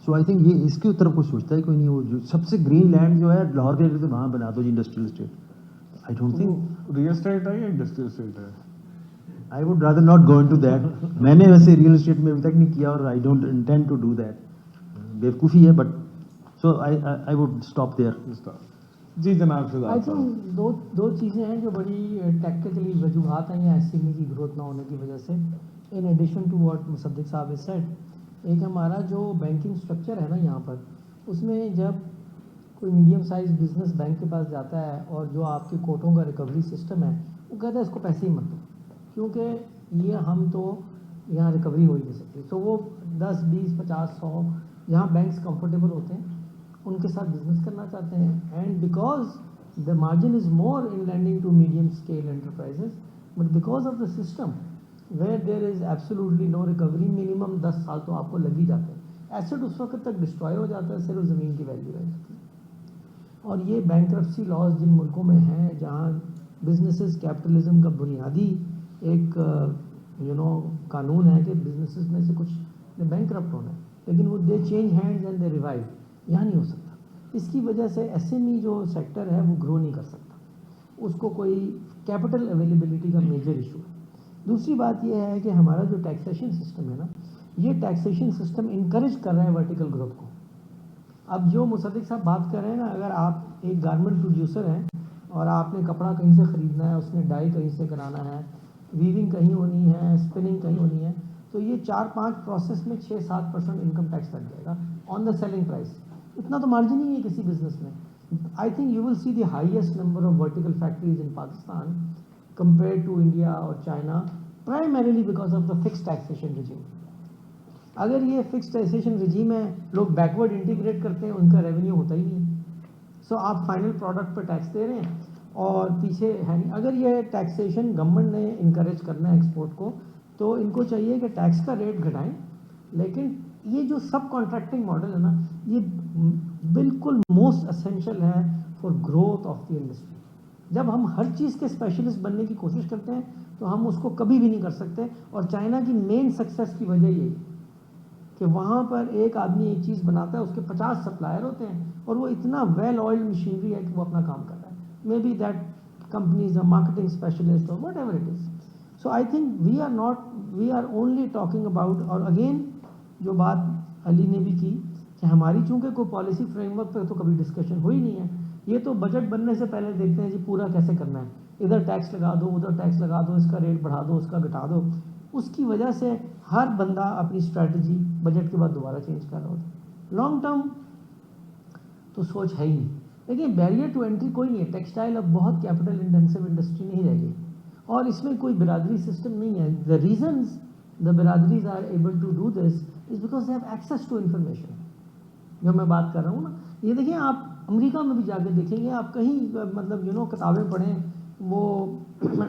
S3: सो आई थिंक ये इसके तरफ कोई सोचता है कोई नहीं। वो जो सबसे ग्रीन लैंड जो है लाहौर के लिए, तो वहाँ बना दो जी industrial estate. I don't think
S4: real estate है या इंडस्ट्रियल एस्टेट है?
S3: I would rather not go into that. मैंने वैसे रियल एस्टेट में अभी तक नहीं किया और I don't intend to do that. बेवकूफ़ी है, but so I would stop there.
S4: जी जनाब
S1: आई
S4: शहजाद साहब।
S1: थिंक दो चीज़ें हैं जो बड़ी टेक्निकली वजूहात हैं या एसएमई की ग्रोथ ना होने की वजह से, in addition to what Musaddiq साहब हैज सेड। एक हमारा जो बैंकिंग स्ट्रक्चर है ना यहाँ पर, उसमें जब कोई मीडियम साइज बिजनेस बैंक के पास जाता है और जो आपके कोर्टों का रिकवरी सिस्टम है, वो कहता है इसको पैसे ही मत दो, क्योंकि ये हम तो यहाँ रिकवरी हो ही नहीं सकती। तो वो 10, 20, 50, 100 यहाँ बैंक्स कंफर्टेबल होते हैं, उनके साथ बिजनेस करना चाहते हैं। And because the margin is more in lending to medium scale enterprises, but because of the system where there is absolutely no recovery, minimum 10 साल तो आपको लग ही जाते हैं। एसेट उस वक्त तक डिस्ट्रॉय हो जाता है, सिर्फ ज़मीन की वैल्यू रह जाती है। और ये बैंक्रप्सी लॉज जिन मुल्कों में हैं जहाँ बिजनेसेस कैपिटलिज्म का बुनियादी एक कानून है कि बिजनेसेस में से कुछ ने बैंकरप्ट होना है, लेकिन वो दे change hands and they revive, यहाँ नहीं हो सकता। इसकी वजह से एसएमई जो सेक्टर है वो ग्रो नहीं कर सकता, उसको कोई कैपिटल अवेलेबिलिटी का मेजर इशू है। दूसरी बात यह है कि हमारा जो टैक्सेशन सिस्टम है ना, ये टैक्सेशन सिस्टम इनकरेज कर रहा है वर्टिकल ग्रोथ को। अब जो मुसद्दिक साहब बात कर रहे हैं ना, अगर आप एक गारमेंट प्रोड्यूसर हैं और आपने कपड़ा कहीं से ख़रीदना है, उसने डाई कहीं से कराना है, वीविंग कहीं होनी है, स्पिनिंग कहीं होनी है, तो ये 4-5 प्रोसेस में 6-7% इनकम टैक्स लग जाएगा ऑन द सेलिंग प्राइस। इतना तो मार्जिन ही है किसी बिजनेस में। I think you will see the highest number of vertical factories in Pakistan compare to India और China, primarily because of the fix taxation regime. अगर ये फिक्स टैक्सेशन रिजीम है, लोग बैकवर्ड इंटीग्रेट करते हैं, उनका रेवेन्यू होता ही नहीं है। सो आप फाइनल प्रोडक्ट पर टैक्स दे रहे हैं और पीछे है नहीं। अगर ये टैक्सेशन गवर्नमेंट ने इनकरेज करना है एक्सपोर्ट को, तो इनको चाहिए कि टैक्स का रेट घटाएं। लेकिन ये जो सब कॉन्ट्रैक्टिंग मॉडल है ना, ये बिल्कुल मोस्ट एसेंशियल है for growth of the industry. जब हम हर चीज़ के स्पेशलिस्ट बनने की कोशिश करते हैं तो हम उसको कभी भी नहीं कर सकते। और चाइना की मेन सक्सेस की वजह यही कि वहाँ पर एक आदमी एक चीज़ बनाता है, उसके 50 सप्लायर होते हैं और वो इतना वेल ऑयल्ड मशीनरी है कि वो अपना काम कर रहा है। Maybe that company is a marketing specialist और whatever it is. So I think we are only talking about, और अगेन जो बात अली ने भी की कि हमारी चूंकि कोई पॉलिसी फ्रेमवर्क पर तो कभी डिस्कशन हुई नहीं है। ये तो बजट बनने से पहले देखते हैं जी पूरा कैसे करना है, इधर टैक्स लगा दो, उधर टैक्स लगा दो, इसका रेट बढ़ा दो, उसका घटा दो। उसकी वजह से हर बंदा अपनी स्ट्रैटेजी बजट के बाद दोबारा चेंज कर रहा होता है। लॉन्ग टर्म तो सोच है ही नहीं। लेकिन बैरियर टू एंट्री कोई नहीं है। टेक्सटाइल अब बहुत कैपिटल इंटेंसिव इंडस्ट्री नहीं रह गई और इसमें कोई बिरादरी सिस्टम नहीं है। द रीजन्स द बिरादरीज are able to do this is because they have access to information. जो मैं बात कर रहा हूँ ना, ये देखिए आप अमेरिका में भी जाकर देखेंगे, आप कहीं मतलब किताबें पढ़ें, वो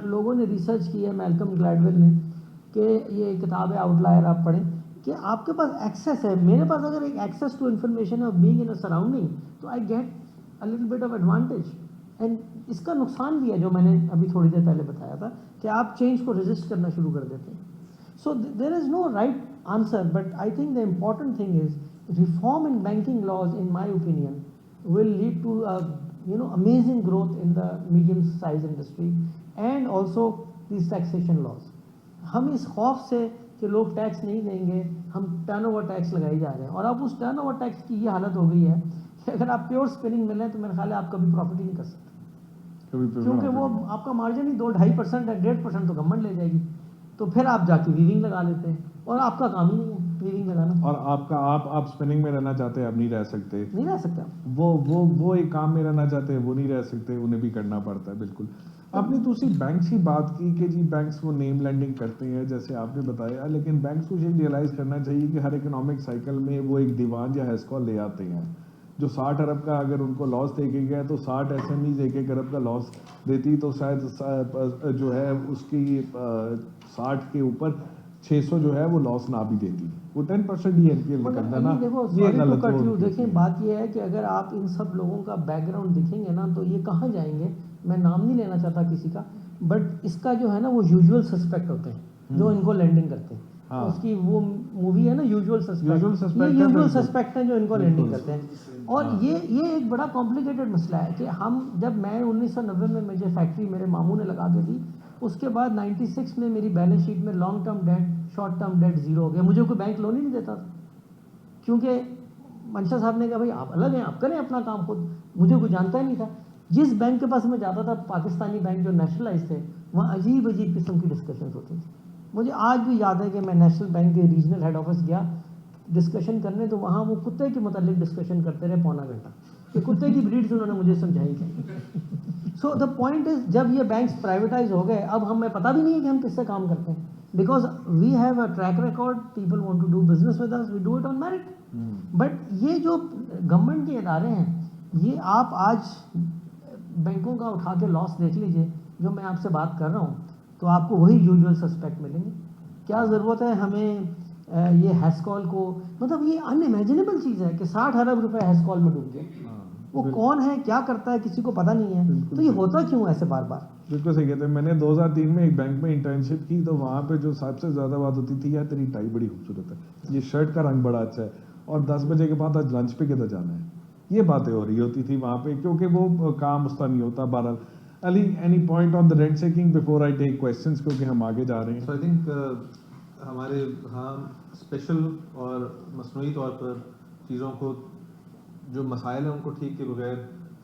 S1: लोगों ने रिसर्च की है, मैल्कम ग्लैडवेल ने, कि ये किताब है आउटलायर, आप पढ़ें कि आपके पास एक्सेस है। मेरे पास अगर एक access to information of being in a surrounding, तो I get a little bit of advantage. And इसका नुकसान भी है जो मैंने अभी थोड़ी देर पहले बताया था कि आप चेंज को रेजिस्ट करना शुरू कर देते हैं। So there is no right answer, but I think the important thing is reform in banking laws, in my opinion, will lead to amazing growth in the medium size industry, and also these taxation laws. हम इस खौफ से कि लोग tax नहीं देंगे, हम turnover tax लगाए जा रहे हैं, और अब उस टर्नओवर टैक्स की ये हालत हो गई है कि अगर आप प्योर स्पिनिंग मिल रहे हैं तो मेरे ख्याल है आप कभी प्रॉफिट ही नहीं कर सकते, क्योंकि वो आपका मार्जिन ही 2-2.5% है, 1.5% तो गवर्नमेंट ले जाएगी, तो फिर आप जाके वीविंग लगा लेते हैं, और आपका काम ही नहीं है वीविंग लगाना,
S4: और आपका आप स्पिनिंग में रहना चाहते हैं, आप नहीं रह सकते।
S1: नहीं रह सकता।
S4: वो एक काम में रहना चाहते हैं, वो नहीं रह सकते, उन्हें भी करना पड़ता है। बिल्कुल। आपने दूसरी बैंक्स की बात की कि जी बैंक्स वो नेम लैंडिंग करते हैं जैसे आपने बताया, लेकिन बैंक्स को ये रियलाइज करना चाहिए कि हर इकोनॉमिक साइकिल में वो एक दीवान या हैस्कॉल ले आते हैं। जो 60 अरब का अगर उनको लॉस देके गया तो 60 एसएमईज 1-1 अरब का लॉस देती, तो शायद जो है उसकी 60 के ऊपर 600 जो है वो लॉस ना भी देती, वो 10% ही एनपीएल निकलता है ना।
S1: देखो,
S4: ये
S1: sorry to
S4: गलत
S1: cut
S4: हो
S1: you, देखिए बात ये है कि अगर आप इन सब लोगों का बैकग्राउंड देखेंगे ना तो ये कहाँ जाएंगे, मैं नाम नहीं लेना चाहता किसी का, बट इसका जो है ना वो यूजुअल सस्पेक्ट होते हैं जो इनको लैंडिंग करते हैं।
S4: हाँ।
S1: उसकी वो मूवी है ना यूजुअल सस्पेक्ट,
S4: Usual suspect है,
S1: यूजुअल
S4: बिल्कुल।
S1: सस्पेक्ट हैं जो इनको लैंडिंग करते हैं। और
S4: हाँ।
S1: ये एक बड़ा कॉम्प्लिकेटेड मसला है कि हम जब मैं 1990 में मुझे फैक्ट्री मेरे मामू ने लगा के दी, उसके बाद 96 में मेरी बैलेंस शीट में long term debt short term debt zero हो गया, मुझे कोई बैंक लोन ही नहीं देता था, क्योंकि मंशा साहब ने कहा भाई आप अलग हैं, आप करें अपना काम खुद, मुझे कोई जानता ही नहीं था। जिस बैंक के पास मैं जाता था, पाकिस्तानी बैंक जो नेशनलाइज थे, वहाँ अजीब अजीब किस्म की डिस्कशन होती थी। मुझे आज भी याद है कि मैं नेशनल बैंक के रीजनल हेड ऑफिस गया डिस्कशन करने, तो वहाँ वो कुत्ते के मुतालिक डिस्कशन करते रहे पौना घंटा, कि कुत्ते की ब्रीड्स उन्होंने मुझे समझाई थी। सो द पॉइंट इज, जब ये बैंक्स प्राइवेटाइज हो गए, अब हमें पता भी नहीं है कि हम किससे काम करते हैं, because we have a track record, people want to do business with us, we do it on merit. But ये जो गवर्नमेंट के इदारे हैं, ये आप आज बैंकों का उठा के लॉस देख लीजिए, जो मैं आपसे बात कर रहा हूँ, तो आपको वही यूजुअल सस्पेक्ट मिलेंगे। क्या ज़रूरत है हमें ये हैस्कॉल को, मतलब ये अनइमेजिनेबल चीज़ है कि 60 अरब रुपए हैस्कॉल में डूब गए। वो कौन है, क्या करता है, किसी को पता नहीं है, तो ये होता क्यों ऐसे बार बार।
S4: बिल्कुल सही कहते हैं। मैंने 2003 में एक बैंक में इंटर्नशिप की, तो वहाँ पे जो सबसे ज़्यादा बात होती थी, यार तेरी टाई बड़ी खूबसूरत है, ये शर्ट का रंग बड़ा अच्छा है, और 10 बजे के बाद आज लंच पे किधर जाना है, ये बातें हो रही होती थी वहाँ पे, क्योंकि वो काम उसका नहीं होता। बहरहाल Ali, any point on the rent seeking before I take questions, क्योंकि हम आगे जा रहे हैं।
S2: सो आई थिंक हमारे यहाँ स्पेशल और मसनूई तौर पर चीज़ों को, जो मसाइल हैं उनको ठीक के बगैर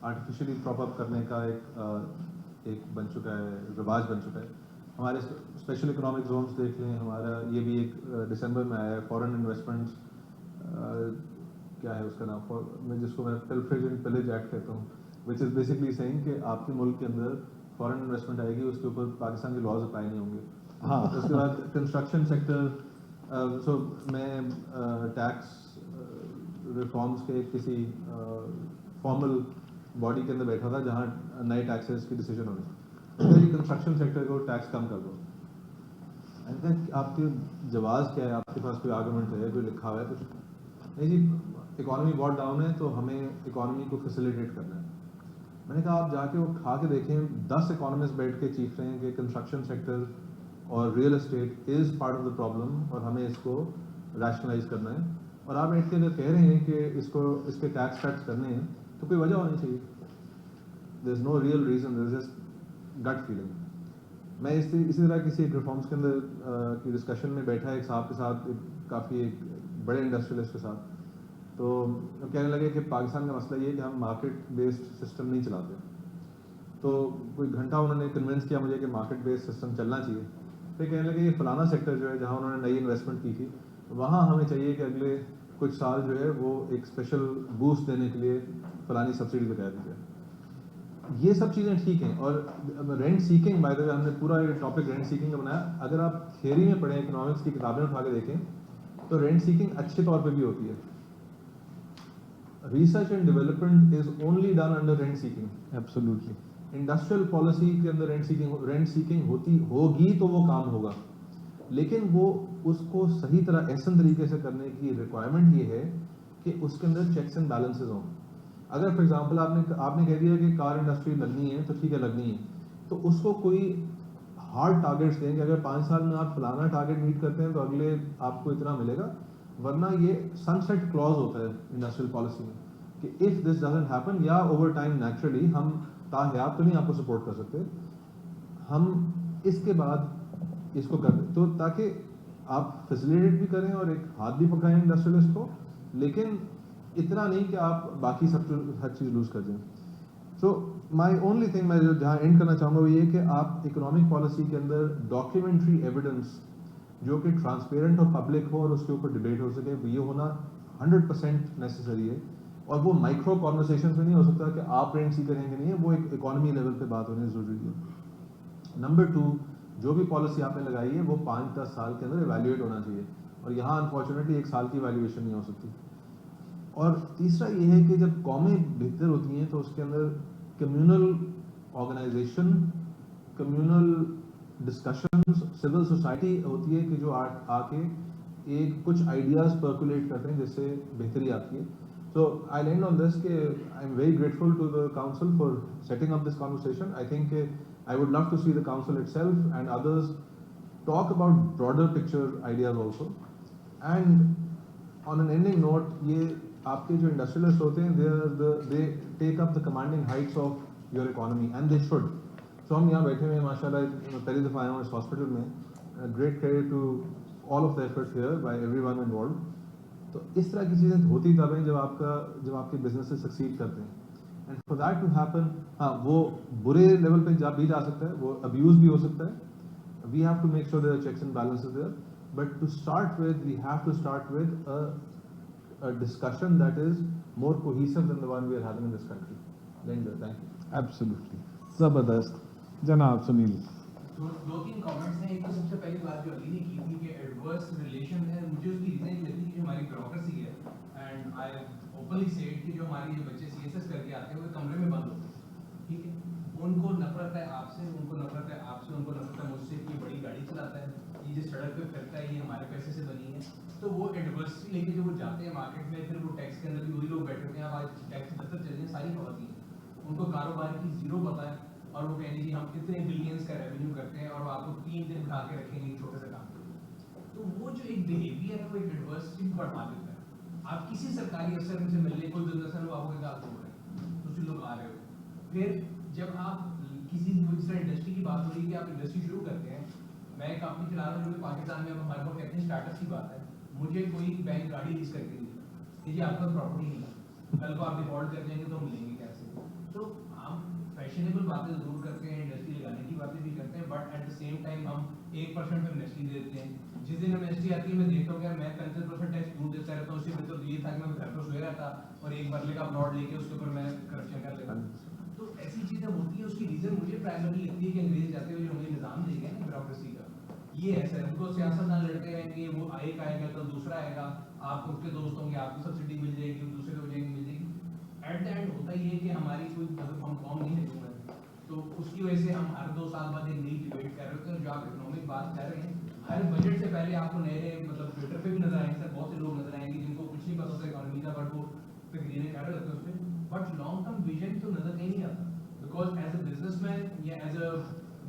S2: आर्टिफिशियली प्रॉप अप करने का एक बन चुका है, रिवाज बन चुका है। हमारे स्पेशल इकोनॉमिक जोन्स देख लें, हमारा ये भी एक दिसंबर में आया है, फॉरेन इन्वेस्टमेंट्स, क्या है उसका नाम, जिसको मैं पिलफरेज एंड पिलेज एक्ट कहता हूँ, विच इज़ बेसिकली सेइंग कि आपके मुल्क के अंदर फॉरेन इन्वेस्टमेंट आएगी, उसके ऊपर पाकिस्तान के लॉज अप्लाई नहीं होंगे।
S4: हाँ।
S2: उसके बाद कंस्ट्रक्शन सेक्टर, सो मैं टैक्स रिफॉर्म्स के किसी फॉर्मल बॉडी के अंदर बैठा था जहाँ नए टैक्सेस की डिसीजन होने, तो ये कंस्ट्रक्शन सेक्टर को टैक्स कम कर दो। आपके जवाब क्या है, आपके पास कोई आर्गूमेंट है, कोई लिखा हुआ है कुछ? नहीं जी, इकॉनमी बहुत डाउन है तो हमें इकॉनमी को फैसिलिटेट करना है। मैंने कहा आप जाके वो खा के देखें, 10 इकोनॉमिस्ट बैठ के चीख रहे हैं कि कंस्ट्रक्शन सेक्टर और real estate is part of the problem और हमें इसको रैशनलाइज करना है, और आप बैठ के अगर कह रहे हैं कि इसके टैक्स कट्स करने हैं तो कोई वजह होनी चाहिए। There is no real reason, there is just gut feeling. मैं इसी तरह किसी एक रिफॉर्म्स के अंदर की डिस्कशन में बैठा एक साहब के साथ, काफ़ी एक बड़े इंडस्ट्रियलिस्ट के साथ, तो कहने लगे कि पाकिस्तान का मसला ये है कि हम मार्केट बेस्ड सिस्टम नहीं चलाते। तो कोई घंटा उन्होंने कन्विंस किया मुझे कि मार्केट बेस्ड सिस्टम चलना चाहिए। फिर कहने लगे ये फलाना सेक्टर जो है जहाँ उन्होंने नई इन्वेस्टमेंट की थी, वहाँ हमें चाहिए कि अगले कुछ साल जो है वो एक स्पेशल बूस्ट देने के लिए फलानी सब्सिडी बता दी जाए। ये सब चीज़ें ठीक हैं। और rent seeking, by the way हमने पूरा ये टॉपिक रेंट सीकिंग का बनाया। अगर आप थियरी में पढ़ें, इकोनॉमिक्स की किताबें उठा के देखें, तो रेंट सीकिंग अच्छे तौर पे भी होती है। Research and development is only done under rent seeking.
S4: Absolutely.
S2: Industrial policy के अंदर रेंट सीकिंग होगी तो वो काम होगा, लेकिन वो उसको सही तरह ऐसा तरीके से करने की रिक्वायरमेंट ये है कि उसके अंदर चेक्स एंड बैलेंसेज हों। अगर फॉर एग्जांपल आपने कह दिया कि कार इंडस्ट्री लगनी है तो ठीक है लगनी है, तो उसको कोई हार्ड टारगेट्स देंगे, अगर 5 साल में आप फलाना टारगेट मीट करते हैं तो अगले आपको इतना मिलेगा, वरना ये सनसेट क्लॉज होता है इंडस्ट्रियल पॉलिसी में कि इफ दिस डजंट हैपन, या ओवर टाइम नेचुरली हम ताहयात तो नहीं आपको सपोर्ट कर सकते, हम इसके बाद इसको कर दें, तो ताकि आप फैसिलिटेट भी करें और एक हाथ भी पकड़ाएं इंडस्ट्रियलिस्ट को, लेकिन इतना नहीं कि आप बाकी सब हर चीज़ लूज़ कर दें। सो माई ओनली थिंग, मैं जो जहाँ एंड करना चाहूँगा वो ये कि आप इकोनॉमिक पॉलिसी के अंदर डॉक्यूमेंट्री एविडेंस जो कि ट्रांसपेरेंट और पब्लिक हो और उसके ऊपर डिबेट हो सके, ये होना 100% नेसेसरी है। और वो माइक्रो कॉन्वर्सेशंस में नहीं हो सकता कि आप रेंट सी करेंगे, नहीं है, वो एक इकोनॉमी लेवल पे बात होनी ज़रूरी है। नंबर 2, जो भी पॉलिसी आपने लगाई है वो 5-10 साल के अंदर इवैल्यूएट होना चाहिए, और यहाँ अनफॉर्चुनेटली 1 साल की इवैल्यूएशन नहीं हो सकती। और तीसरा ये है कि जब कौमें बेहतर होती हैं तो उसके अंदर communal organisation, communal discussions, civil society होती है कि जो आके एक कुछ आइडियाज़ पर्कुलेट करते हैं जिससे बेहतरी आती है। So I'll end on this. I'm very grateful to the council for setting up this conversation. I think I would love to see the council itself and others talk about broader picture ideas also. And on an ending note, ये आपके जो industrialists होते हैं, they take up the commanding heights of your economy and they should. So हम यहाँ बैठे हुए हैं माशाल्लाह, पहली दफ़ा आया हूँ इस हॉस्पिटल में. Great credit to all of the efforts here by everyone involved. तो इस तरह की चीज़ें होती तब हैं जब आपके बिजनेस से सक्सीड करते हैं। And for that to happen, हाँ, वो बुरे लेवल पे भी जा सकता है, वो अब्यूज़ भी हो सकता है। We have to make sure there checks and balances there, but to start with we have to start with a discussion that is more cohesive than the one we are having in this country. Lender, thank you.
S4: Absolutely ज़बरदस्त। जनाब सुनील।
S5: दो तीन comments हैं। एक तो सबसे पहली बात जो अली ने की थी कि एडवर्स रिलेशन है, मुझे उसकी रीजन ये लगती है कि हमारी ब्यूरोक्रेसी है, एंड आई ओपनली सेड कि जो हमारे ये बच्चे सीएसएस करके आते हैं वो कमरे में बंद होते हैं, ठीक है, उनको नफरत है आपसे, उनको नफरत है आपसे, उनको नफरत है मुझसे कि बड़ी गाड़ी चलाता है, ये जिस सड़क पे फिरता है ये हमारे पैसे से बनी है। तो वो एडवर्सिटी लेके जो वो जाते हैं मार्केट में, फिर वो टैक्स के अंदर भी वही लोग बैठे होते हैं। अब आज टैक्स दफ्तर चल रहे हैं, सारी खवातीन, उनको कारोबार की जीरो पता है, और वो कहेंगे जी हम कितने बिलियंस का रेवेन्यू करते हैं और वो आपको 3 दिन उठा के रखेंगे एक छोटे से काम के लिए। तो वो जो एक बिहेवियर है वो एक एडवर्सिटी बढ़ा देता है। आप किसी सरकारी अफसर से मिलने, कोई बिजनेस है वो आपको क्या हो रहा है, दूसरे लोग आ रहे हो। फिर जब आप किसी दूसरे इंडस्ट्री की बात हो रही है कि आप इंडस्ट्री शुरू करते हैं, मैं एक कंपनी चला रहा हूँ जो कि पाकिस्तान में हमारे पास कहते हैं स्टार्टअप की बात है, मुझे कोई बैंक गाड़ी लीज करके दी, जी आपका प्रॉपर्टी नहीं है, कल को आप डिफॉल्ट कर जाएंगे तो हम लेंगे कैसे। तो हम फैशनेबल बातें जरूर करते हैं, इंडस्ट्री लगाने की बातें भी करते हैं, but at the same time हम 1% पर इंडस्ट्री देते हैं। जिस दिन इंडस्ट्री आती है मैं देखता हूँ कि मैं 35% टैक्स क्यों देता रहता हूँ, उससे बेहतर ये था कि मैं घर पर सोया रहता और एक मरले का प्लॉट लेके उसके ऊपर मैं करप्शन कर लेता। तो ऐसी चीज़ें होती है। उसकी रीज़न मुझे प्राइमरी लगती है कि अंग्रेज जाते हुए जो हमें निज़ाम देंगे ना ब्यूरोक्रेसी का, ये है सर, उनको सियासतदान लड़ते रहेंगे, वो एक आएगा तो दूसरा आएगा, आपको उसके दोस्त होंगे, आपको सब्सिडी मिल जाएगी, दूसरे हो जाएंगे, मिल जाएगी। एट द एंड होता ये है कि हमारी कोई मतलब हम कॉम नहीं है, तो उसकी वजह से हम हर 2 साल बाद एक नई डिबेट कर रहे होते हैं। जो आप इकोनॉमिक बात कर रहे हैं, हर बजट से पहले आपको नए मतलब ट्विटर पे भी नजर आएंगे सर, बहुत से लोग नजर आएंगे जिनको कुछ नहीं पता होता इकोनॉमी का, बट वो तकरीरें कर रहे होते हैं उसमें, बट लॉन्ग टर्म विजन तो नजर कहीं नहीं आता। बिकॉज एज अ बिजनेसमैन या एज अ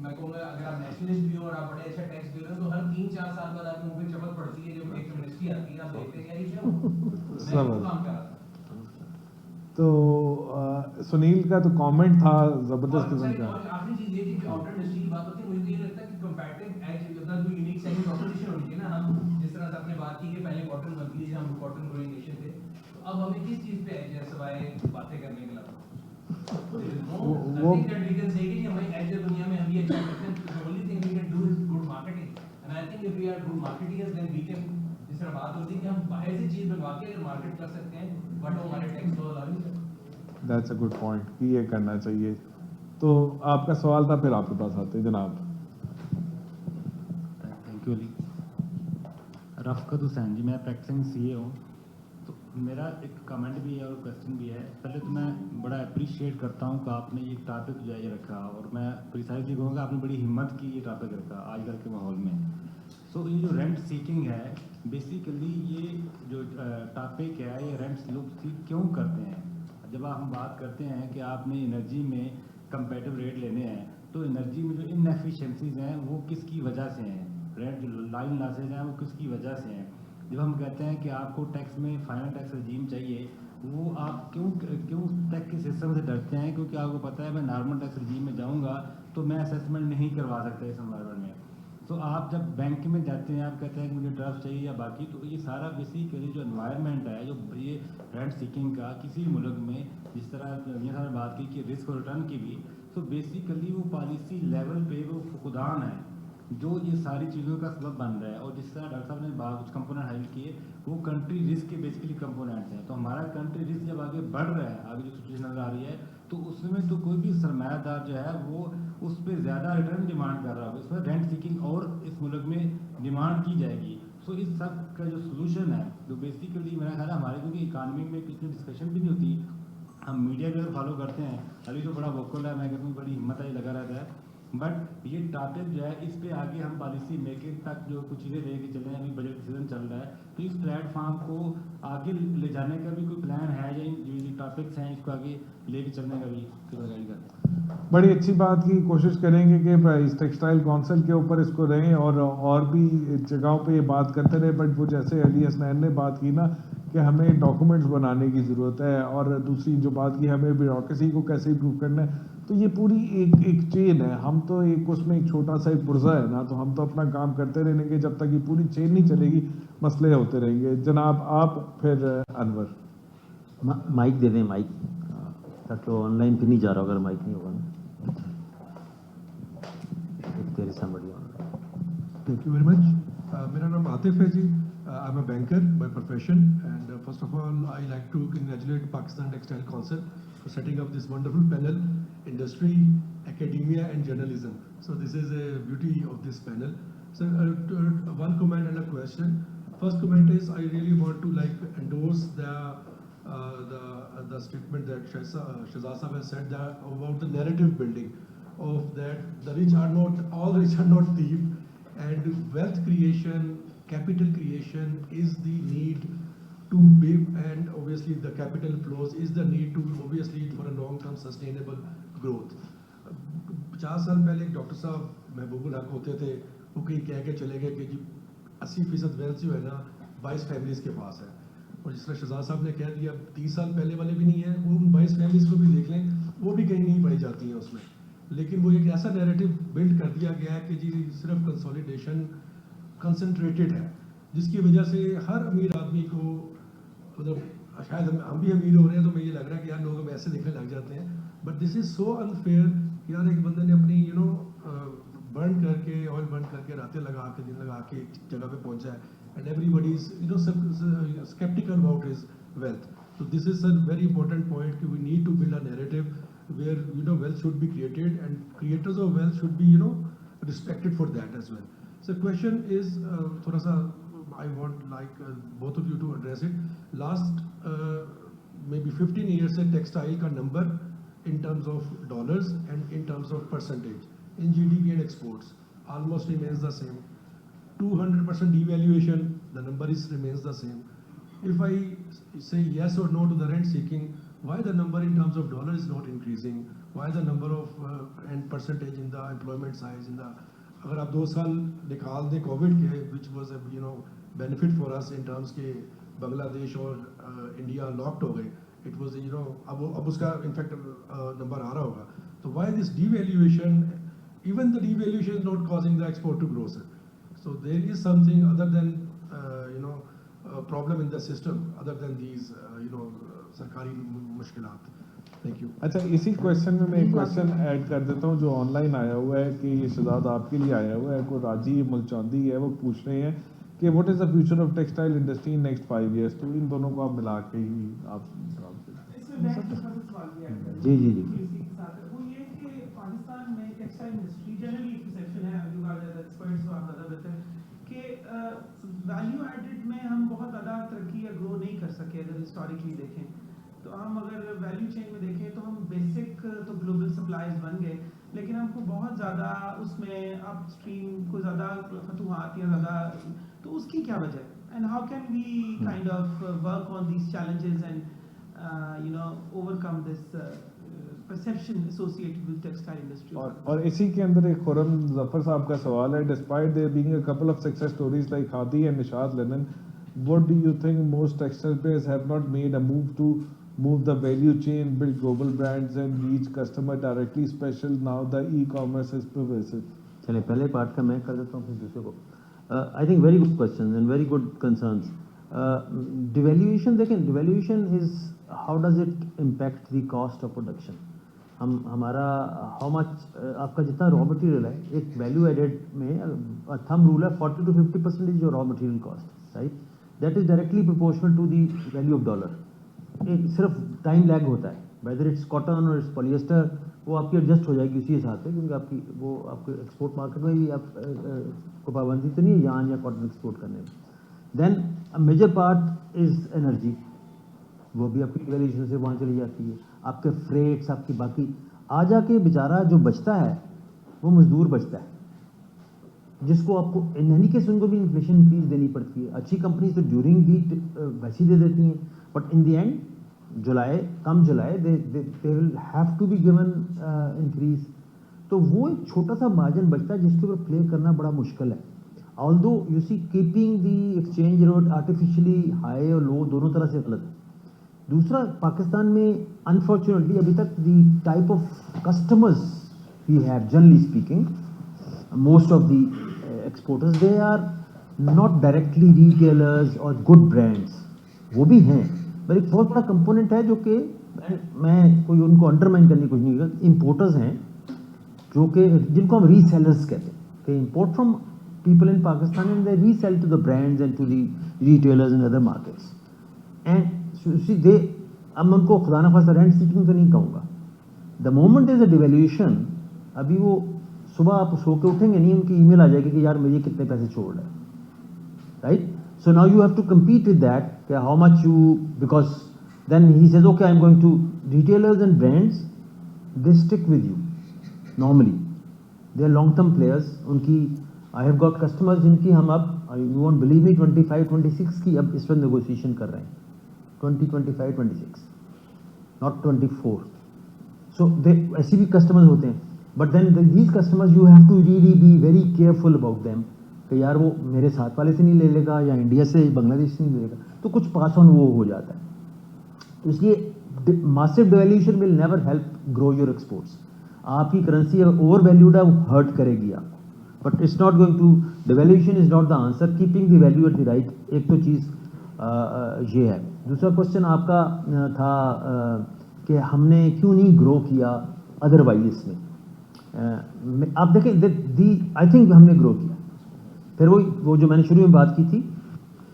S5: मैं कहूँगा अगर आप नेशनलिस्ट भी हो और आप बड़े अच्छा टैक्स दे रहे हो, तो हर 3-4 साल बाद आपको मुंह पे चपत पड़ती है जब एक मिनिस्ट्री आती है, आप देखते हैं यार ये क्या मैं काम कर रहा था।
S4: तो सुनील का तो कमेंट था जबरदस्त किस्म का।
S5: आखिरी चीज ये थी कि आउटर इंडस्ट्री की बात होती है, मुझे ये लगता है कि कंपैरेटिव एज अपना जो यूनिक सेलिंग प्रॉपोजिशन होनी चाहिए ना, हम जिस तरह से आपने बात की कि पहले कॉटन बनती थी, हम कॉटन ग्रोइंग नेशन थे, तो अब हमें किस चीज पे एज है सिवाय बातें करने के अलावा?
S4: वो
S5: दैट वी कैन से कि हमें एज ए दुनिया में हम ये अच्छा करते हैं, the only thing we can do is good marketing, and I think if we are good marketingers then we can, जिस तरह बात होती है कि हम बाहर से चीज बनवा के अगर मार्केट कर सकते हैं, बट वो हमारे टैक्स को अलाउ नहीं करते।
S4: दैट्स अ गुड पॉइंट कि ये करना चाहिए। तो आपका सवाल था, फिर आपके पास आते हैं जनाब।
S6: Thank you Ali. रफ़कत हुसैन जी, मैं प्रैक्टिसिंग सीए हूँ। तो मेरा एक कमेंट भी है और क्वेश्चन भी है। पहले तो मैं बड़ा अप्रिशिएट करता हूँ कि आपने ये टॉपिक जो है ये रखा, और मैं प्रिसाइजली कहूँगा आपने बड़ी हिम्मत की ये टॉपिक रखा आजकल के माहौल में। सो ये जो रेंट सीकिंग है, बेसिकली ये जो टॉपिक है, ये रेंट लोग सीक क्यों करते हैं? जब हम बात करते हैं कि आपने एनर्जी में कंपेटिव रेट लेने हैं, तो एनर्जी में जो इनएफिशिएंसीज हैं वो किसकी वजह से हैं? रेंट जो लाइन लॉसेज हैं वो किसकी वजह से हैं? जब हम कहते हैं कि आपको टैक्स में फाइनल टैक्स रजीम चाहिए, वो आप क्यों टैक्स के सिस्टम से डरते हैं? क्योंकि आपको पता है मैं नॉर्मल टैक्स रजीम में जाऊँगा तो मैं असेसमेंट नहीं करवा सकता इस एनवायरमेंट में। तो आप जब बैंक में जाते हैं, आप कहते हैं कि मुझे ड्राफ्ट चाहिए या बाकी, तो ये सारा बेसिकली जो एनवायरनमेंट है, जो ये रेंट सीकिंग का किसी भी मुल्क में, जिस तरह ये साहब ने बात की कि रिस्क और रिटर्न की भी, तो बेसिकली वो पॉलिसी लेवल पे वो फुकदान है जो ये सारी चीज़ों का सबब बन रहा है। और जिस तरह डॉक्टर साहब ने कुछ कंपोनेंट हाईलाइट किए, वो कंट्री रिस्क के बेसिकली कंपोनेंट्स हैं। तो हमारा कंट्री रिस्क जब आगे बढ़ रहा है, आगे जो सिचुएशन नज़र आ रही है, तो उसमें तो कोई भी सरमायादार जो है वो उस पर ज़्यादा रिटर्न डिमांड कर रहा होगा, उस पर रेंट सीकिंग और इस मुल्क में डिमांड की जाएगी। सो इस सब का जो सोल्यूशन है, जो बेसिकली मेरा ख्याल है हमारे, क्योंकि इकानमी में कितनी डिस्कशन भी नहीं होती, हम मीडिया को फॉलो करते हैं, अभी तो बड़ा वोकल है, मैं कहता हूँ बड़ी हिम्मत है, लगा रहता है, बट ये टॉपिक जो है इस पे आगे हम पॉलिसी मेकिंग तक जो कुछ चीज़ें लेके चले हैं, अभी बजट सीजन चल रहा है, तो इस प्लेटफॉर्म को आगे ले जाने का भी कोई प्लान है, या जो टॉपिक्स हैं इसको आगे लेके चलने का भी गाइड करते हैं?
S4: बड़ी अच्छी बात की कोशिश करेंगे कि इस टेक्सटाइल काउंसिल के ऊपर इसको रहें और भी जगहों पे ये बात करते रहे, बट वो जैसे अली हसनैन ने बात की ना कि हमें डॉक्यूमेंट्स बनाने की ज़रूरत है, और दूसरी जो बात की हमें ब्यूरोक्रेसी को कैसे इम्प्रूव करना है, तो ये पूरी एक चेन है। हम तो एक उसमें एक छोटा सा एक पुर्जा है ना, तो हम तो अपना काम करते रहेंगे जब तक ये पूरी चेन नहीं चलेगी, मसले होते रहेंगे। जनाब आप, फिर अनवर।
S3: माइक दे दें, माइक तक तो ऑनलाइन पे नहीं जा रहा अगर माइक नहीं होगा ना। तेरे समझिए online.
S7: Thank you very much. मेरा नाम आतिफ है जी। I am a banker by profession, and first of all I like to congratulate Pakistan textile council for setting up this wonderful panel, industry, academia and journalism. So this is a beauty of this panel. So one comment and a question. First comment is I really want to endorse the statement that Shahzad Sahab has said that about the narrative building of that the rich are not, all rich are not thieves, and wealth creation, capital creation is the need to be, and obviously the capital flows is the need to obviously for a long term sustainable growth. 50 साल पहले एक doctor साहब महबूबुल हक होते थे, वो कहीं कह के चले गए कि जी 80% वेल्थ जो है ना 22 फैमिलीज के पास है, और जिस तरह शहजाद साहब ने कह दिया 30 साल पहले वाले भी नहीं है, वो उन 22 फैमिलीज को भी देख लें, वो भी कहीं नहीं पाई जाती हैं उसमें। लेकिन वो एक ऐसा नैरेटिव बिल्ड कर दिया गया है कि जी सिर्फ कंसोलिडेशन कंसंट्रेटेड है, जिसकी वजह से हर अमीर आदमी को, मतलब शायद हम भी अमीर हो रहे हैं तो मुझे ये लग रहा है कि यार लोग हमें ऐसे दिखने लग जाते हैं, but this is so unfair. यार एक बंदे ने अपनी बर्न करके, ऑयल बर्न करके, रातें लगा के, दिन लगा के एक जगह पे पहुंचा है, and everybody is sceptical about his wealth. So this is a very important point. We need to build a narrative where wealth should be created, and creators of wealth should be respected for that as well. So question is thoda sa I want both of you to address it. Last maybe 15 years से textile का number in terms of dollars and in terms of percentage in GDP and exports almost remains the same. 200% devaluation, the number remains the same. If I say yes or no to the rent seeking, why the number in terms of dollar is not increasing? Why the number of and percentage in the employment size in the, अगर आप 2 साल निकाल दें Covid के, which was a benefit for us in terms के बांग्लादेश और India locked हो गए, it was अब उसका इनफैक्ट नंबर आ रहा होगा, तो why this devaluation? Even the devaluation is not causing the export to grow, sir. So there is something other than problem in the system, other than these सरकारी मुश्किलात. Thank you.
S4: अच्छा, इसी question में मैं एक क्वेश्चन ऐड कर देता हूँ जो ऑनलाइन आया हुआ है, कि ये शहजाद आपके लिए आया हुआ है, को राजी मुलचौंदी है, वो पूछ रहे हैं कि what is the future of textile industry in next 5 years। तो इन दोनों को आप मिला के ही आप
S3: जी जी जी
S8: वो ये कि पाकिस्तान में टेक्सटाइल इंडस्ट्री जनरली एक परसेप्शन है, एक्सपर्ट्स और ज़्यादा बेहतर कि वैल्यू एडेड में हम बहुत ज़्यादा तरक्की या ग्रो नहीं कर सके। अगर हिस्टोरिकली देखें तो हम अगर वैल्यू चेन में देखें तो हम बेसिक तो ग्लोबल सप्लाईज बन गए, लेकिन हमको बहुत ज़्यादा उसमें अपस्ट्रीम को ज़्यादा फतूहात या ज़्यादा, तो उसकी क्या वजह है, and how can we kind of work on these challenges and overcome this perception associated with textile industry.
S4: और इसी के अंदर एक खुरम जफर साहब का सवाल है, despite there being a couple of success stories like Khadi and Nishad Linen, what do you think most textile players have not made a move to move the value chain, build global brands and reach customer directly, special now the e-commerce is pervasive?
S3: चलिए पहले part का मैं कर देता हूँ फिर दूसरे को. I think very good question and very good concerns. Devaluation देखें, devaluation is how does it impact the cost of production. हमारा हाउ मच आपका जितना रॉ मटेरियल है, एक वैल्यू एडेड में थंब रूल है 40 to 50% is your raw material cost, right. That is directly proportional to the value of dollar. एक सिर्फ time lag होता है, whether it's cotton or it's polyester, वो आपकी एडजस्ट हो जाएगी उसी हिसाब से, क्योंकि आपकी वो आपके एक्सपोर्ट मार्केट में भी आप को पाबंदी तो नहीं है यान या कॉटन एक्सपोर्ट करने में. Then a major part is energy, वो भी आपकी वैल्यूएशन से वहाँ चली जाती है. आपके फ्रेट्स, आपकी बाकी आ जाके बेचारा जो बचता है वो मजदूर बचता है, जिसको आपको इन एनी केस उनको भी इन्फ्लेशन फीस देनी पड़ती है. अच्छी कंपनी तो ड्यूरिंग दी वैसे ही दे देती हैं, but in the end July they will have to be given increase. तो वो एक छोटा सा मार्जिन बचता है जिसके ऊपर प्ले करना बड़ा मुश्किल है. Although you see keeping the exchange rate artificially high और लो दोनों तरह से गलत है. दूसरा, पाकिस्तान में अनफॉर्चुनेटली अभी तक the type of customers we have, generally speaking, most of the exporters, they are not directly retailers or good brands. वो भी हैं, पर एक बहुत बड़ा कंपोनेंट है जो कि मैं कोई उनको अंडरमाइन करने की कोशिश नहीं करता. इम्पोर्टर्स हैं जो कि जिनको हम रीसेलर्स कहते हैं, कि import from people in Pakistan and they resell to the brands and to the retailers in other markets. And see they, अब मैं उनको खुदा न खास्ता रेंट सीटिंग तो नहीं कहूँगा. The moment is a devaluation, अभी वो सुबह आप सो के उठेंगे नहीं, उनकी ईमेल आ जाएगी कि यार मुझे कितने पैसे छोड़ रहे हैं, right. So now you have to compete with that, how much you, because then he says okay I am going to retailers and brands, they stick with you normally, they are long term players. उनकी I have got customers जिनकी हम अब, you won't believe me, 25-26 की अब इस पर negotiation कर रहे हैं. 2025-26, नॉट 24. सो दे ऐसे भी कस्टमर्स होते हैं. But then these customers you have to really be very careful about them, कि यार वो मेरे साथ वाले से नहीं ले लेगा या इंडिया से बांग्लादेश से नहीं ले लेगा, तो कुछ पास ऑन वो हो जाता है. तो इसलिए massive devaluation will never help grow your exports. आपकी करेंसी ओवर वैल्यूड है, वो हर्ट करेगी आपको, but it's not going to, devaluation is not the answer. Keeping the value at the right, एक तो चीज़ ये है. दूसरा क्वेश्चन आपका था कि हमने क्यों नहीं ग्रो किया अदरवाइज इसमें. आप देखें, आई थिंक हमने ग्रो किया. फिर वो जो मैंने शुरू में बात की थी,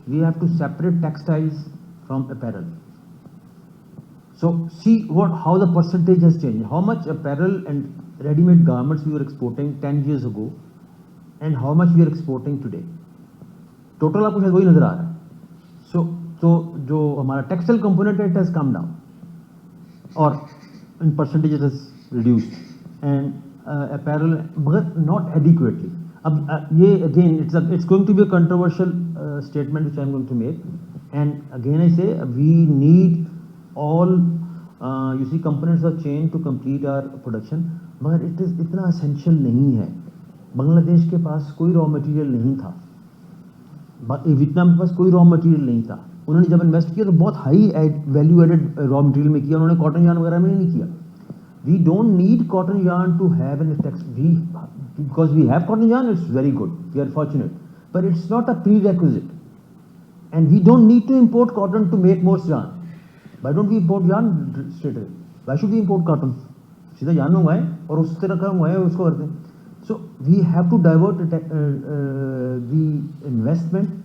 S3: we have to separate textiles from apparel. So see what how the percentage has change, how much apparel and readymade garments we are exporting 10 years ago and how much we are exporting today. Total आपको शायद वही नजर आ रहा है. तो जो हमारा textile component है, इट हैज कम डाउन और in percentage it has reduced, and apparel, but not adequately. अब ये again it's going to be a controversial statement which I'm going to make, and again I say we need all you see components of chain to complete our production, मगर it is इतना essential नहीं है. बांग्लादेश के पास कोई raw material नहीं था, Vietnam के पास कोई रॉ मटेरियल नहीं था. उन्होंने जब इन्वेस्ट किया तो बहुत high value added raw material में किया, उन्होंने कॉटन यार्न वगैरह में नहीं किया. We don't need cotton yarn to have an because we have cotton yarn, it's very good, we are fortunate, but it's not a prerequisite, and we don't need to import cotton to make more yarn. Why don't we import yarn straight away? Why should we import cotton? सीधा yarn मंगवाएं और उस तरह का मंगवाएं और उसको करते हैं. So we have to divert the investment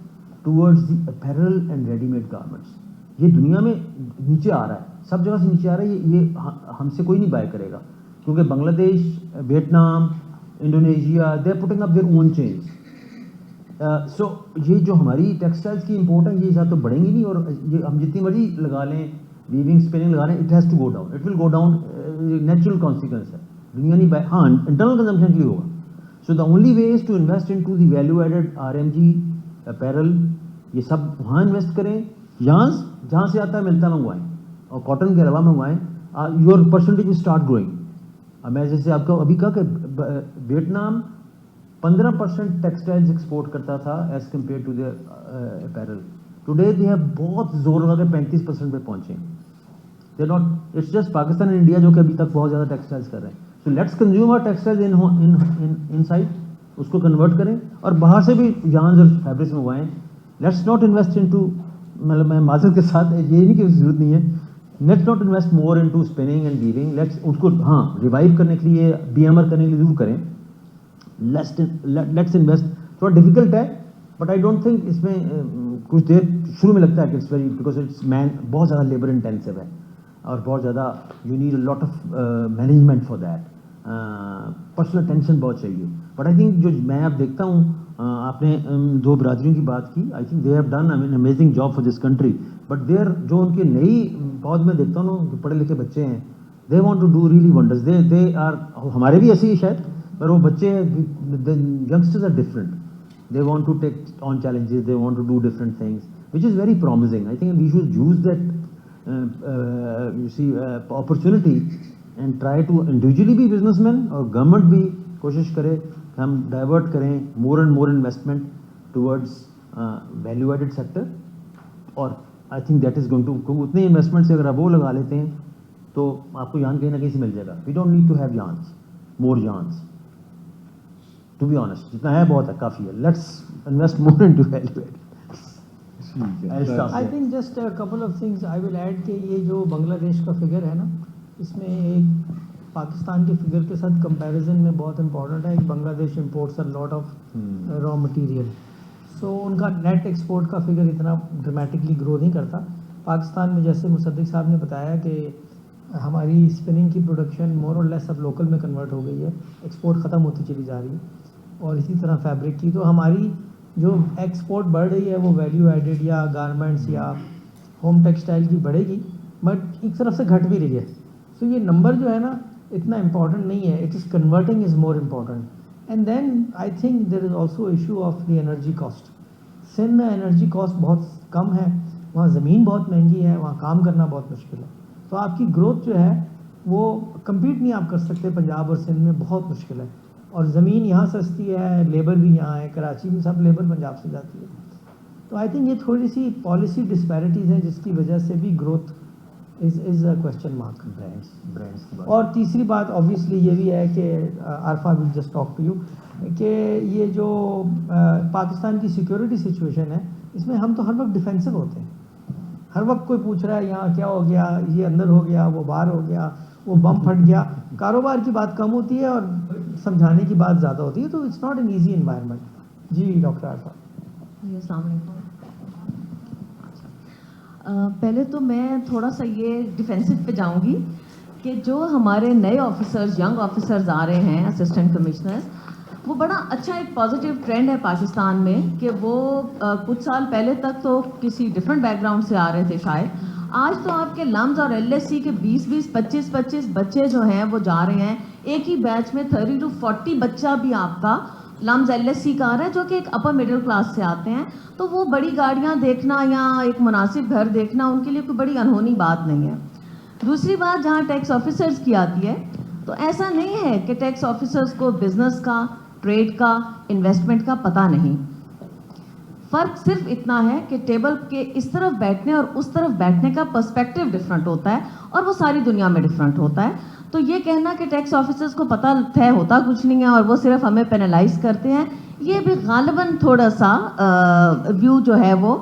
S3: towards the apparel and ready-made garments. ये दुनिया में नीचे आ रहा है, सब जगह से नीचे आ रहा है. ये हमसे कोई नहीं बाय करेगा, क्योंकि Bangladesh, Vietnam, Indonesia, they are putting up their own chains. So ये जो हमारी टेक्सटाइल्स की इंपोर्ट है, ये ज़्यादा तो बढ़ेंगी नहीं, और ये हम जितनी मर्जी लगा लें, वीविंग स्पिनिंग लगा लें, it has to go down, it will go down. Natural consequence है, दुनिया नहीं बाय, हाँ इंटरनल कंजम्पशन के लिए होगा. So the only way is to invest in to the value added RMG, apparel, ये सब वहाँ इन्वेस्ट करें, जहाँ से आता है मिलता मंगवाएं, और कॉटन के अलावा मंगवाएं. Your percentage will start growing. अब मैं जैसे आपको अभी कहा कि वियतनाम 15% टेक्सटाइल्स एक्सपोर्ट करता था as compare to their apparel. Today they have बहुत जोर लगा के 35% पे पहुंचे. They not, it's just Pakistan and India जो कि अभी तक बहुत ज़्यादा टेक्सटाइल्स कर रहे हैं. So let's consume our textiles inside उसको कन्वर्ट करें और बाहर से भी yarns और फैब्रिक्स मंगवाएं. लेट्स नॉट इन्वेस्ट इनटू, मतलब मैं माजरत के साथ ये नहीं कि जरूरत नहीं है, let's not invest more into spinning and weaving. Let's उसको हाँ रिवाइव करने के लिए, बीएमआर करने के लिए जरूर करें. Let's invest. थोड़ा डिफिकल्ट है बट आई डोंट थिंक इसमें कुछ देर शुरू में लगता है कि इट्स वेरी, बिकॉज इट्स बहुत ज़्यादा लेबर इंटेंसिव है और बहुत ज़्यादा you need a lot of management for that. Personal tension बहुत चाहिए. बट आई थिंक जो मैं अब देखता हूँ, आपने दो बरादरियों की बात की, I think they have done I mean amazing job for this country. But there जो उनके नई बहुत मैं देखता हूँ ना, पढ़े लिखे बच्चे हैं, they want to do really wonders. They are, हमारे भी ऐसे ही शायद, पर वो बच्चे youngsters are different. They want to take on challenges, they want to do different things, which is very promising. I think we should use that opportunity and try to individually be businessmen, और government भी कोशिश करे हम divert करें more and more investment towards value added sector. और I think that is going to, उतने investment से अगर आप वो लगा लेते हैं तो आपको यान कहीं ना कहीं से मिल जाएगा. We don't need to have yarns, more yarns. To be honest, जितना है बहुत है, काफ़ी है. Let's invest more into value added.
S1: I think just a couple of things I will add कि ये जो बांग्लादेश का फिगर है ना, इसमें एक पाकिस्तान के फिगर के साथ कंपैरिजन में बहुत इंपॉर्टेंट है. एक Bangladesh imports a lot of raw material, so उनका नेट एक्सपोर्ट का फिगर इतना ड्रामेटिकली ग्रो नहीं करता. पाकिस्तान में जैसे मुसद्दिक साहब ने बताया कि हमारी स्पिनिंग की प्रोडक्शन मोर और लेस अब लोकल में कन्वर्ट हो गई है, एक्सपोर्ट ख़त्म होती चली जा रही है. और इसी तरह फैब्रिक की, तो हमारी जो एक्सपोर्ट बढ़ रही है वो वैल्यू एडेड या गारमेंट्स या होम टेक्सटाइल की बढ़ेगी, बट एक तरफ से घट भी रही है. सो ये नंबर जो है ना इतना इम्पॉर्टेंट नहीं है. It is converting is more important. And then I think there is also issue of the energy cost. Sindh में एनर्जी कॉस्ट बहुत कम है, वहाँ ज़मीन बहुत महंगी है, वहाँ काम करना बहुत मुश्किल है. तो आपकी ग्रोथ जो है वो कम्पीट नहीं आप कर सकते पंजाब और सिंध में, बहुत मुश्किल है. और ज़मीन यहाँ सस्ती है, लेबर भी यहाँ है, कराची में सब लेबर पंजाब से जाती है. तो आई थिंक ये थोड़ी सी पॉलिसी डिस्पैरिटीज़ हैं जिसकी वजह से भी growth is a question mark.
S3: Brands की बात.
S1: और तीसरी बात ऑब्वियसली ये भी है कि Arfa will just talk to you कि ये जो पाकिस्तान की सिक्योरिटी सिचुएशन है, इसमें हम तो हर वक्त डिफेंसिव होते हैं. हर वक्त कोई पूछ रहा है यहाँ क्या हो गया, ये अंदर हो गया, वो बाहर हो गया, वो बम फट गया. कारोबार की बात कम होती है और समझाने की बात ज़्यादा होती है. तो it's not an easy environment. जी डॉक्टर आरफा.
S9: पहले तो मैं थोड़ा सा ये डिफेंसिव पे जाऊंगी कि जो हमारे नए ऑफिसर्स, यंग ऑफिसर्स आ रहे हैं, असिस्टेंट कमिश्नर्स, वो बड़ा अच्छा एक पॉजिटिव ट्रेंड है पाकिस्तान में कि वो कुछ साल पहले तक तो किसी डिफरेंट बैकग्राउंड से आ रहे थे शायद. आज तो आपके लम्स और एलएससी के 20-20, 25-25 बच्चे जो हैं वो जा रहे हैं. एक ही बैच में 30 to 40 बच्चा भी आपका लम्स एलएससी का आ रहा है जो कि एक अपर मिडिल क्लास से आते हैं. तो वो बड़ी गाड़ियां देखना या एक मुनासिब घर देखना उनके लिए कोई बड़ी अनहोनी बात नहीं है. दूसरी बात, जहाँ टैक्स ऑफिसर्स की आती है, तो ऐसा नहीं है कि टैक्स ऑफिसर्स को बिजनेस का, ट्रेड का, इन्वेस्टमेंट का पता नहीं. फ़र्क सिर्फ इतना है कि टेबल के इस तरफ बैठने और उस तरफ बैठने का पर्सपेक्टिव डिफरेंट होता है और वो सारी दुनिया में डिफरेंट होता है. तो ये कहना कि टैक्स ऑफिसर्स को पता तय होता कुछ नहीं है और वो सिर्फ हमें पेनलाइज करते हैं, ये भी गालिबन थोड़ा सा व्यू जो है वो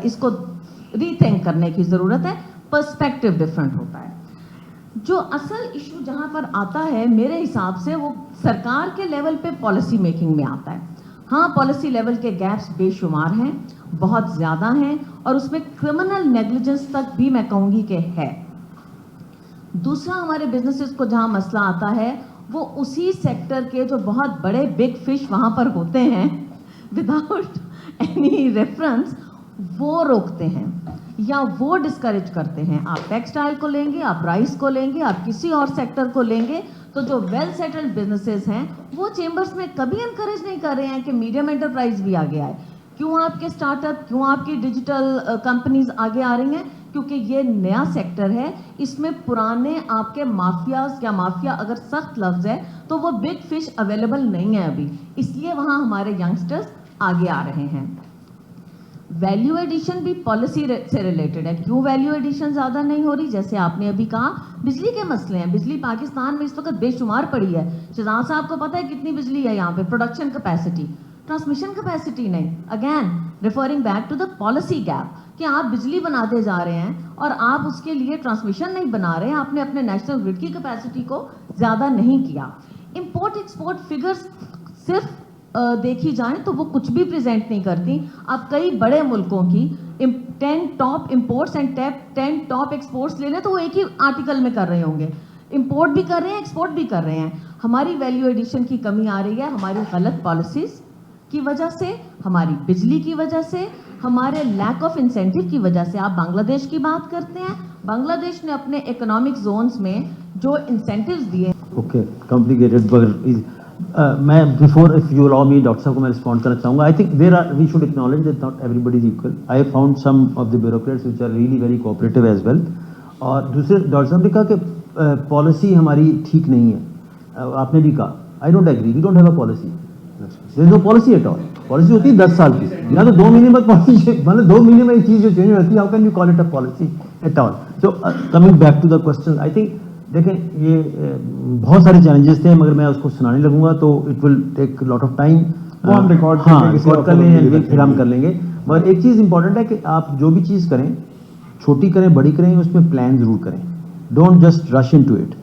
S9: इसको रीथिंक करने की ज़रूरत है. पर्सपेक्टिव डिफरेंट होता है. जो असल इशू जहाँ पर आता है मेरे हिसाब से वो सरकार के लेवल पे पॉलिसी मेकिंग में आता है. हाँ, पॉलिसी लेवल के गैप्स बेशुमार हैं, बहुत ज़्यादा हैं, और उसमें क्रिमिनल नेग्लिजेंस तक भी मैं कहूँगी कि है. दूसरा, हमारे बिजनेसेस को जहाँ मसला आता है वो उसी सेक्टर के जो बहुत बड़े बिग फिश वहाँ पर होते हैं, विदाउट एनी रेफरेंस वो रोकते हैं या वो डिस्करेज करते हैं. आप टेक्सटाइल को लेंगे, आप राइस को लेंगे, आप किसी और सेक्टर को लेंगे, तो जो वेल सेटल्ड बिजनेसेस हैं वो चेंबर्स में कभी इनकरेज नहीं कर रहे हैं कि मीडियम एंटरप्राइज भी आगे आए. क्यों आपके स्टार्टअप, क्यों आपकी डिजिटल कंपनीज आगे आ रही हैं? क्योंकि ये नया सेक्टर है, इसमें पुराने आपके माफियाज या माफिया अगर सख्त लफ्ज़ है तो वो बिग फिश अवेलेबल नहीं है अभी, इसलिए वहाँ हमारे यंगस्टर्स आगे आ रहे हैं. वैल्यू एडिशन भी पॉलिसी से रिलेटेड है. क्यों वैल्यू एडिशन ज़्यादा नहीं हो रही? जैसे आपने अभी कहा, बिजली के मसले हैं। बिजली पाकिस्तान में इस वक्त बेशुमार पड़ी है। शहजाद साहब को पता है कितनी बिजली है यहाँ पे, प्रोडक्शन कैपेसिटी, ट्रांसमिशन कैपेसिटी नहीं। Again referring back to the policy gap कि आप बिजली बनाते जा रहे हैं और आप उसके लिए ट्रांसमिशन नहीं बना रहे हैं, आपने अपने नेशनल ग्रिड की कैपेसिटी को ज़्यादा नहीं किया। इंपोर्ट एक्सपोर्ट फिगर्स सिर्फ देखी जाए तो वो कुछ भी प्रेजेंट नहीं करती। आप कई बड़े मुल्कों की 10 top imports and 10 top exports ले लें तो वो एक ही आर्टिकल में कर रहे होंगे, इंपोर्ट भी कर रहे हैं, एक्सपोर्ट भी कर रहे हैं। हमारी वैल्यू एडिशन की कमी आ रही है हमारी गलत पॉलिसीज़ की वजह से, हमारी बिजली की वजह से, हमारे लैक ऑफ इंसेंटिव की वजह से। आप बांग्लादेश की बात करते हैं, बांग्लादेश ने अपने इकोनॉमिक जोन्स में जो इंसेंटिव्स दिए।
S3: ओके, कॉम्प्लिकेटेड बट मैं before if you allow me doctor साहब को मैं रिस्पॉन्ड करना चाहूँगा। I think there are we should acknowledge that not everybody is equal. I found some of the bureaucrats which are really very cooperative as well. और दूसरे doctor साहब ने कहा कि पॉलिसी हमारी ठीक नहीं है। आपने भी कहा, I don't agree, we don't have a policy, there is no policy at all. Policy होती है 10 साल की, या तो 2 महीने बाद पॉलिसी, मतलब 2 महीने में एक चीज़ जो चेंज होती है, how can you call it a policy at all. So coming back to the question, I think देखें ये बहुत सारे चैलेंजेस थे, मगर मैं उसको सुनाने लगूंगा तो it will take lot of time.
S4: वो हम रिकॉर्ड
S3: रिकॉर्ड कर लेंगे, फिर हम कर लेंगे। मगर एक चीज़ इंपॉर्टेंट है कि आप जो भी चीज़ करें, छोटी करें बड़ी करें, उसमें प्लान ज़रूर करें। Don't just rush in to it,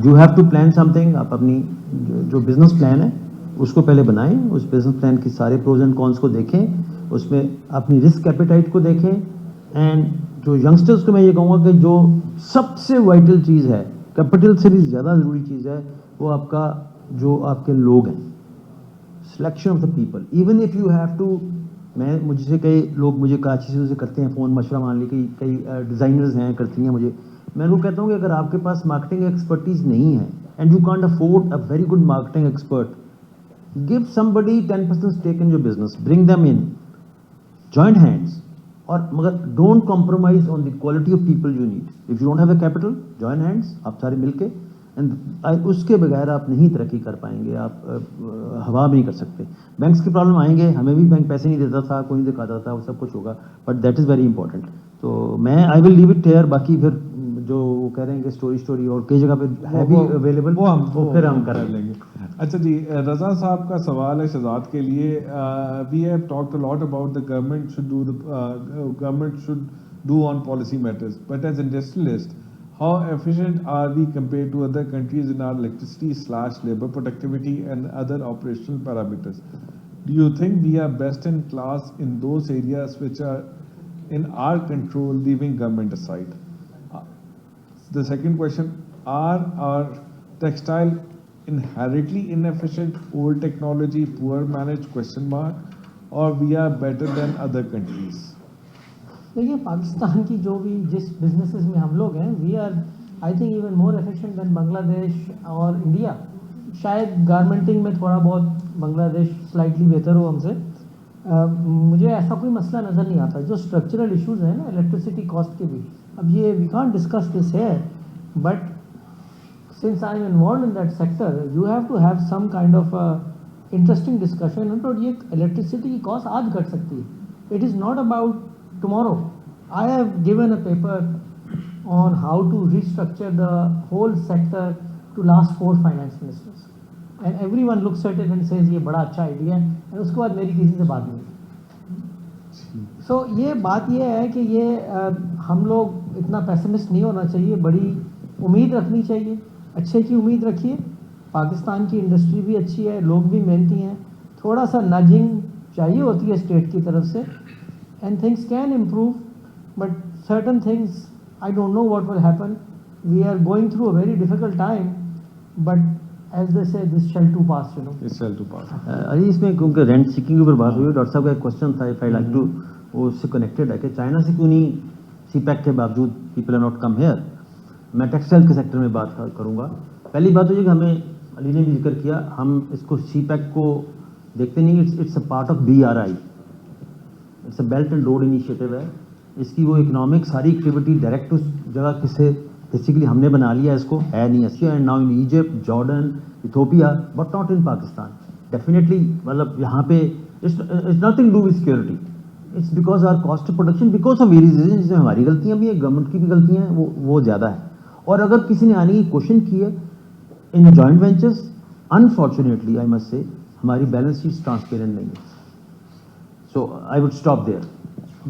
S3: you have to plan something. आप अपनी जो बिजनेस प्लान है उसको पहले बनाएं, उस बिजनेस प्लान की सारे प्रोज एंड कॉन्स को देखें, उसमें अपनी रिस्क एपेटाइट को देखें। एंड जो यंगस्टर्स को मैं ये कहूँगा कि जो सबसे वाइटल चीज़ है, कैपिटल से भी ज़्यादा ज़रूरी चीज़ है, वो आपका जो आपके लोग हैं, selection of the people. Even if you have to, मैं मुझसे कई लोग मुझे कराची से करते हैं फ़ोन मशवरा, मान ली कई डिज़ाइनर्स हैं करती हैं मुझे, मैं उनको कहता हूँ कि अगर आपके पास मार्केटिंग एक्सपर्टीज़ नहीं है and you can't afford a very good marketing expert, give somebody 10% stake in your business, bring them in, joint hands. और मगर don't compromise on the quality of people you need. If you don't have a capital, join hands, आप सारे मिलके, and उसके बगैर आप नहीं तरक्की कर पाएंगे, आप हवा भी नहीं कर सकते। बैंक्स की प्रॉब्लम आएंगे, हमें भी बैंक पैसे नहीं देता था, कोई नहीं दिखाता था, वो सब कुछ होगा, but that is very important. तो मैं I will leave it here. बाकी फिर जो वो कह रहे हैं कि स्टोरी और कई जगह पे है भी अवेलेबल, वो फिर हम कर लेंगे।
S4: अच्छा जी, रजा साहब का सवाल है शहजाद के लिए। We have talked a lot about the government should do on policy matters, but as industrialist, how efficient are we compare to other countries in our electricity labour productivity and other operational parameters? Do you think we are best in class in those areas which are in our control, leaving government aside? The second question, are our textile inherently inefficient, old technology, poor managed, question mark, or we are better than other countries?
S1: देखिए, पाकिस्तान की जो भी जिस businesses में हम लोग हैं, we are I think even more efficient than Bangladesh और इंडिया। शायद गारमेंटिंग में थोड़ा बहुत बांग्लादेश स्लाइटली बेहतर हो हमसे। मुझे ऐसा कोई मसला नज़र नहीं आता। जो स्ट्रक्चरल इश्यूज हैं ना इलेक्ट्रिसिटी कॉस्ट के भी, अब ये वी कांट डिस्कस दिस है, but since I am involve in that sector, you have to have some kind of interesting discussion. तो ये इलेक्ट्रिसिटी की कॉस्ट आज घट सकती है, it is not about tomorrow. I have given a paper on how to restructure the whole sector to last 4 finance ministers, and everyone looks at it and says ये बड़ा अच्छा आइडिया है, और उसके बाद मेरी किसी से बात नहीं। सो ये बात ये है कि ये हम लोग इतना पैसिमिस्ट नहीं होना चाहिए, बड़ी उम्मीद रखनी चाहिए, अच्छे की उम्मीद रखिए। पाकिस्तान की इंडस्ट्री भी अच्छी है, लोग भी मेहनती हैं, थोड़ा सा नजिंग चाहिए होती है स्टेट की तरफ से, and things can improve, but certain things I don't know what will happen. We are going through a very difficult time, but as they say, this shall too pass, you know.
S4: It shall too pass.
S3: अरे इसमें क्योंकि rent seeking के ऊपर बात हुई, doctor साहब का एक क्वेश्चन था, इफ आई लाइक टू, वो उससे कनेक्टेड है कि चाइना से क्यों नहीं सीपैक के बावजूद people are not come here. मैं टेक्सटाइल के सेक्टर में बात करूँगा। पहली बात तो ये कि हमें, अली ने भी जिक्र किया, हम इसको सीपैक को देखते नहीं, it's a part of BRI, it's a belt and road initiative है। इसकी वो इकोनॉमिक सारी एक्टिविटी डायरेक्ट उस जगह किससे बेसिकली हमने बना लिया, इसको है नहीं। Asia and now in Egypt, Jordan, Ethiopia, but not in Pakistan. Definitely मतलब यहाँ पे it's nothing do with security, it's because our cost of production, because of variation, जिसमें हमारी गलतियाँ भी हैं, गवर्नमेंट की भी गलतियाँ हैं, वो ज़्यादा है। और अगर किसी ने आने की कोशिश की है in joint ventures, unfortunately I must say हमारी बैलेंस शीट ट्रांसपेरेंट नहीं है. सो आई वुड स्टॉप देयर.